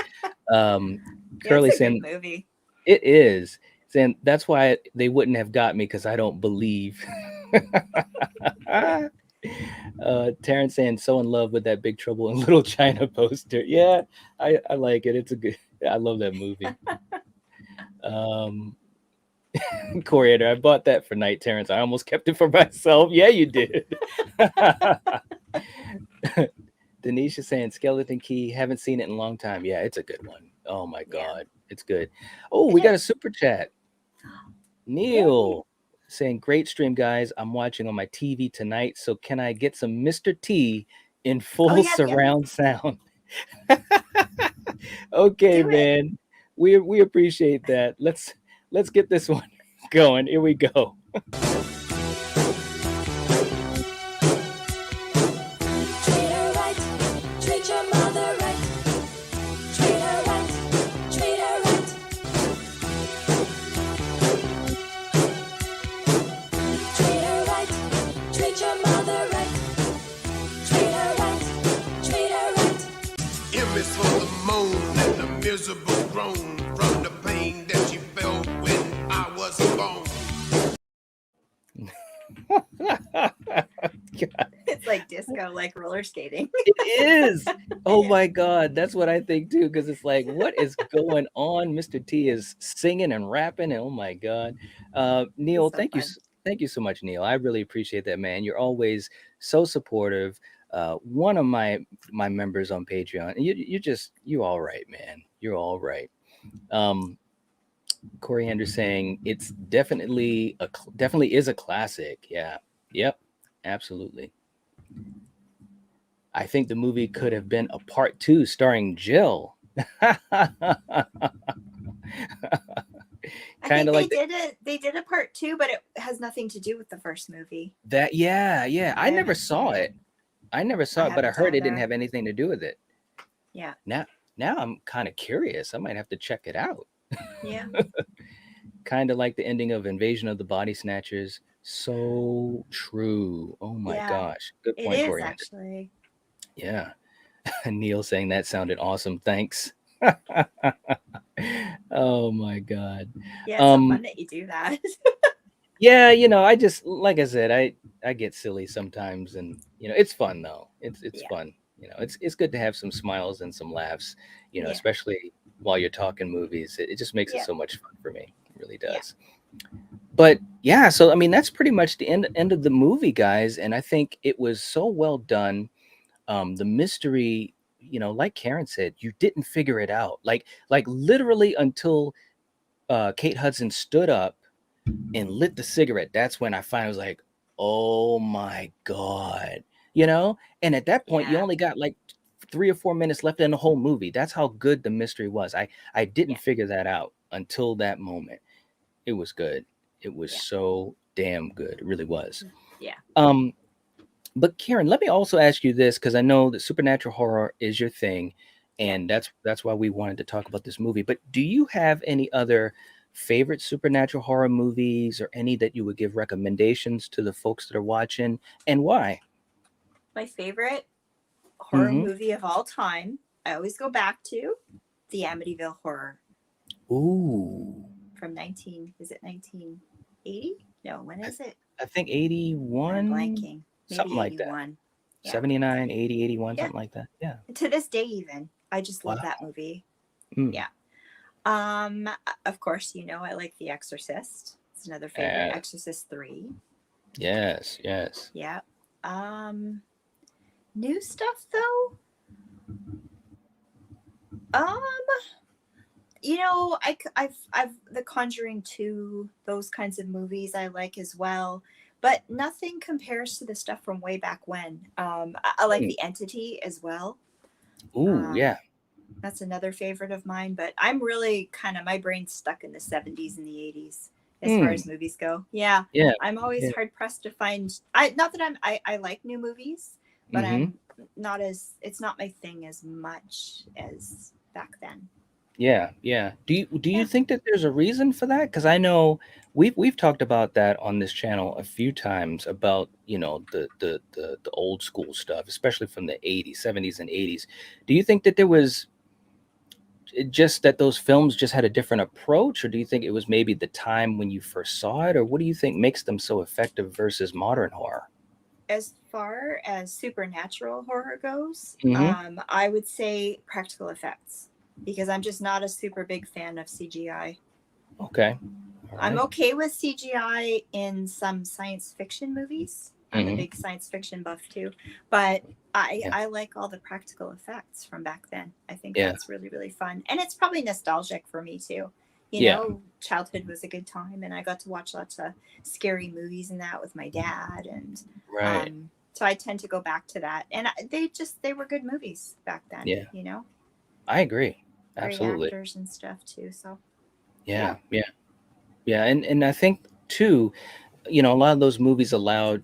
Yeah, it's Curly a good saying movie. it is. Saying that's why they wouldn't have got me because I don't believe. Terrence saying so in love with that Big Trouble in Little China poster. Yeah, I like it. It's a good. I love that movie. Um, Coriander, I bought that for night, Terrence. I almost kept it for myself. Yeah, you did. Denisha saying Skeleton Key. Haven't seen it in a long time. Yeah, it's a good one. Oh my Yeah, God, it's good. Oh, it we got a is. super chat. Yay! Neil saying, great stream, guys. I'm watching on my TV tonight. So can I get some Mr. T in Oh full yeah, yep. surround sound? Okay, Do it. man. We appreciate that. Let's get this one going. Here we go. Treat her right, treat your mother right. Treat her right, treat her right. Treat her right, treat your mother right. Treat her right, treat her right. M is for the moan and the miserable groan from the pain that you felt when I was born. God, It's like disco, like roller skating. it is. Oh Yeah, my God. That's what I think too. Because it's like, what is going on? Mr. T is singing and rapping. And oh my God. Neil, it's so fun. Thank you so much, Neil. I really appreciate that, man. You're always so supportive. One of my members on Patreon. You all right, man. You're all right. Um, Coriander saying it's definitely is a classic. Yeah. Yep. Absolutely. I think the movie could have been a part two starring Jill. I Kind think of they like did it. They did a part two, but it has nothing to do with the first movie. that. Yeah, yeah. I I never haven't seen saw it. it. I never I saw it, but I haven't heard it didn't either. have anything to do with it. Yeah, Now I'm kind of curious. I might have to check it out. yeah, Kind of like the ending of Invasion of the Body Snatchers. So true. Oh my Yeah, gosh. Good it point, is Coriander. actually. Yeah. Neil saying that sounded awesome. Thanks. Oh my God. Yeah, it's so Um, fun that you do that. yeah, I just like I said, I get silly sometimes, and it's fun though. It's Yeah, fun. It's good to have some smiles and some laughs. yeah, Especially while you're talking movies. It just makes it yeah, so much fun for me. It really yeah, does. But yeah, so I mean that's pretty much the end of the movie, guys, and I think it was so well done. The mystery, like Karen said, you didn't figure it out. Like literally until Kate Hudson stood up and lit the cigarette. That's when I finally was like, "Oh my god." And at that point you yeah, only got like 3 or 4 minutes left in the whole movie. That's how good the mystery was. I didn't yeah, figure that out until that moment. It was good. It was yeah, so damn good. It really was. yeah, Um, but Karen, let me also ask you this because I know that supernatural horror is your thing, yeah. and that's why we wanted to talk about this movie. But do you have any other favorite supernatural horror movies or any that you would give recommendations to the folks that are watching, and why? My favorite horror Mm-hmm. movie of all time, I always go back to the Amityville Horror Ooh, from 19, is it 1980? No, when I, is it? I think I'm 81, blanking. Maybe something like that. 81. Yeah. 79, 80, 81, Yeah. something like that. Yeah. To this day even. I just love that Wow. movie. Mm. Yeah. Of course, I like The Exorcist. It's another favorite. Yes, Exorcist 3. yes, yes. Yeah. Um, New stuff though. Um, I've The Conjuring 2, those kinds of movies I like as well, but nothing compares to the stuff from way back when. I like Mm. The Entity as well. Ooh, Um, yeah. that's another favorite of mine, but I'm really kind of my brain's stuck in the 70s and the 80s as far Mm. as movies go. Yeah, Yeah, I'm always yeah. hard pressed to find. I not that I like new movies, but Mm-hmm. it's not my thing as much as back then. Yeah, yeah. Do you Yeah. think that there's a reason for that? Because I know we've talked about that on this channel a few times about, the old school stuff, especially from the 80s, 70s and 80s. Do you think that there was just that those films just had a different approach, or do you think it was maybe the time when you first saw it, or what do you think makes them so effective versus modern horror? As far as supernatural horror goes, Mm-hmm. I would say practical effects because I'm just not a super big fan of CGI. Okay. All I'm right. okay with CGI in some science fiction movies. I'm a Mm-hmm. big science fiction buff too, but I Yeah. I like all the practical effects from back then. I think Yeah. that's really really fun, and it's probably nostalgic for me too. Yeah. Childhood was a good time, and I got to watch lots of scary movies and that with my dad, and Right. so I tend to go back to that. And they were good movies back then. Yeah. I agree. Great Absolutely. actors and stuff too. So yeah, Yeah. Yeah. Yeah. And I think too, a lot of those movies allowed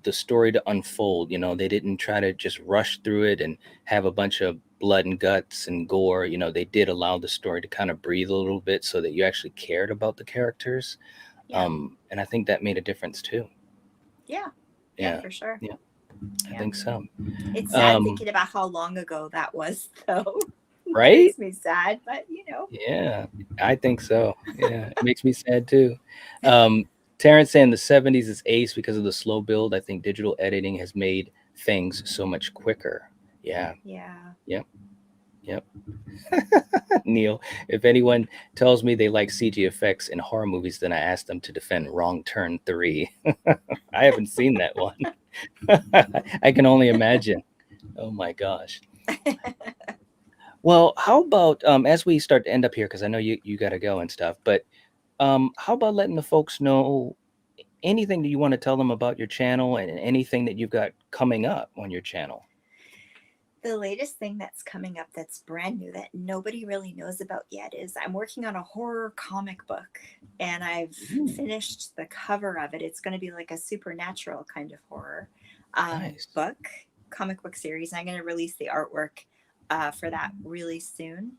the story to unfold. They didn't try to just rush through it and have a bunch of blood and guts and gore. They did allow the story to kind of breathe a little bit so that you actually cared about the characters. yeah, And I think that made a difference too. yeah, yeah, Yeah. for sure. Yeah. I Yeah. think so. It's sad Um, thinking about how long ago that was, though. It right? makes me sad, but Yeah, I think so. Yeah, it makes me sad too. Um, Terrence saying the 70s is ace because of the slow build. I think digital editing has made things so much quicker. Yeah, yeah. yep, yep. Neil, if anyone tells me they like CG effects in horror movies, then I ask them to defend Wrong Turn 3. I haven't seen that one. I can only imagine. Oh my gosh. Well, how about as we start to end up here, because I know you got to go and stuff, but how about letting the folks know anything that you want to tell them about your channel and anything that you've got coming up on your channel? The latest thing that's coming up that's brand new that nobody really knows about yet is I'm working on a horror comic book, and I've Ooh, finished the cover of it. It's going to be like a supernatural kind of horror nice. comic book series. And I'm going to release the artwork for that really soon.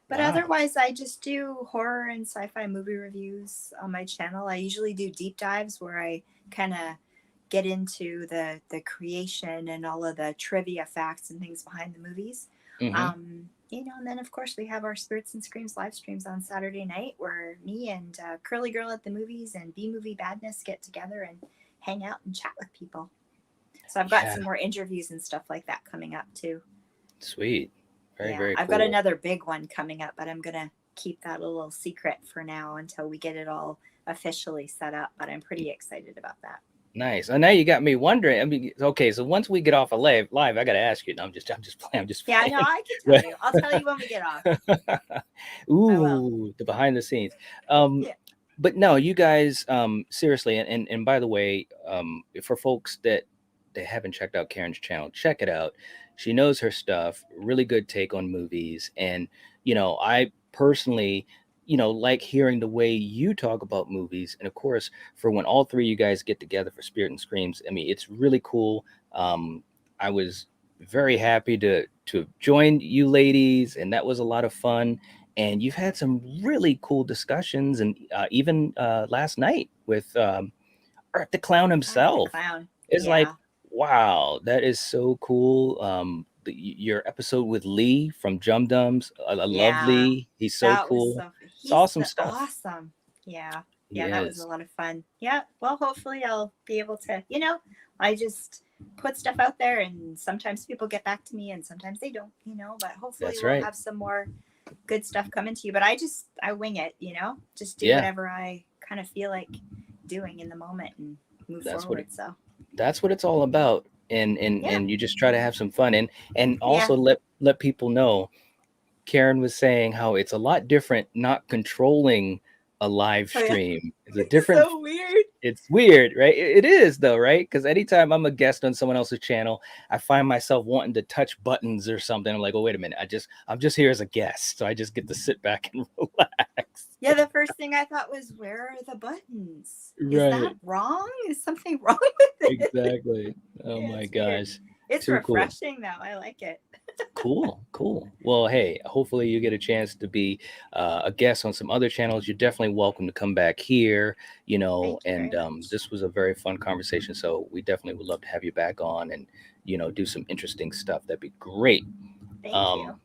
But Wow. otherwise, I just do horror and sci-fi movie reviews on my channel. I usually do deep dives where I kind of get into the creation and all of the trivia facts and things behind the movies. Hmm. And then of course we have our Spirits and Screams live streams on Saturday night where me and Curly Girl at the Movies and B Movie Badness get together and hang out and chat with people. So I've got Yeah. some more interviews and stuff like that coming up too. Sweet. Very, Yeah, very I've got cool. another big one coming up, but I'm gonna keep that a little secret for now until we get it all officially set up. But I'm pretty excited about that. Nice. And now you got me wondering. I mean, okay, so once we get off a live, I got to ask you. No, I'm just playing. I'm just Yeah, no, playing. I can tell you. I'll tell you when we get off. I will. Ooh, the behind the scenes. Um, Yeah. but no, you guys, seriously, and by the way, for folks that haven't checked out Karen's channel, check it out. She knows her stuff. Really good take on movies, and I personally, like hearing the way you talk about movies, and of course, for when all three of you guys get together for Spirit and Screams, I mean, it's really cool. I was very happy to join you ladies, and that was a lot of fun. And you've had some really cool discussions, and even last night with Art the Clown Art the himself. Clown. It's like, Yeah. wow, that is so cool. Your episode with Lee from Jum Dums, I love Yeah. Lee. He's so That was cool. so It's he's awesome the stuff. awesome. Yeah. He Yeah, that was a is. lot of fun. Yeah. Well, hopefully I'll be able to, I just put stuff out there and sometimes people get back to me and sometimes they don't, but hopefully That's we'll right. have some more good stuff coming to you. But I wing it, just do Yeah, whatever I kind of feel like doing in the moment and move that's what forward. So that's what it's all about. And yeah. and you just try to have some fun, and Yeah. also let people know. Karen was saying how it's a lot different not controlling a live Oh yeah. stream. It's a It's different, so weird. it's weird, right? It is though, right? Because anytime I'm a guest on someone else's channel, I find myself wanting to touch buttons or something. I'm like, oh, wait a minute. I'm just here as a guest. So I just get to sit back and relax. Yeah, the first thing I thought was, where are the buttons? Is that Right. wrong? Is something wrong with it? Exactly. Oh Yeah, my it's weird. gosh. It's Too cool. refreshing though. I like it. Cool. Well, hey, hopefully you get a chance to be a guest on some other channels. You're definitely welcome to come back here, Thank you very and much. this was a very fun conversation. So we definitely would love to have you back on and, do some interesting stuff. That'd be great. Thank you. Um,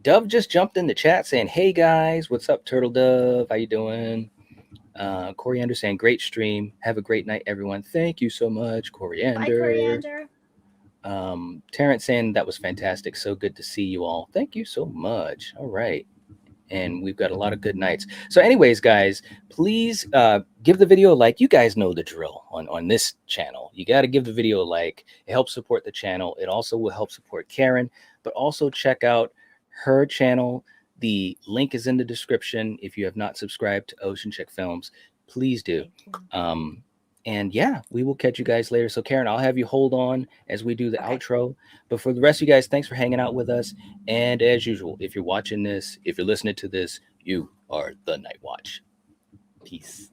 Dove just jumped in the chat saying, hey guys, what's up, Turtle Dove? How you doing? Coriander saying, great stream. Have a great night, everyone. Thank you so much, Bye, Coriander. Coriander. Terrence saying that was fantastic. So good to see you all. Thank you so much. All right. And we've got a lot of good nights. So, anyways, guys, please give the video a like. You guys know the drill on this channel. You got to give the video a like. It helps support the channel. It also will help support Karen, but also check out her channel. The link is in the description. If you have not subscribed to Ocean Check Films, please do. Thank you. And yeah, we will catch you guys later. So Karen, I'll have you hold on as we do the Okay. outro. But for the rest of you guys, thanks for hanging out with us. And as usual, if you're watching this, if you're listening to this, you are the Night Watch. Peace.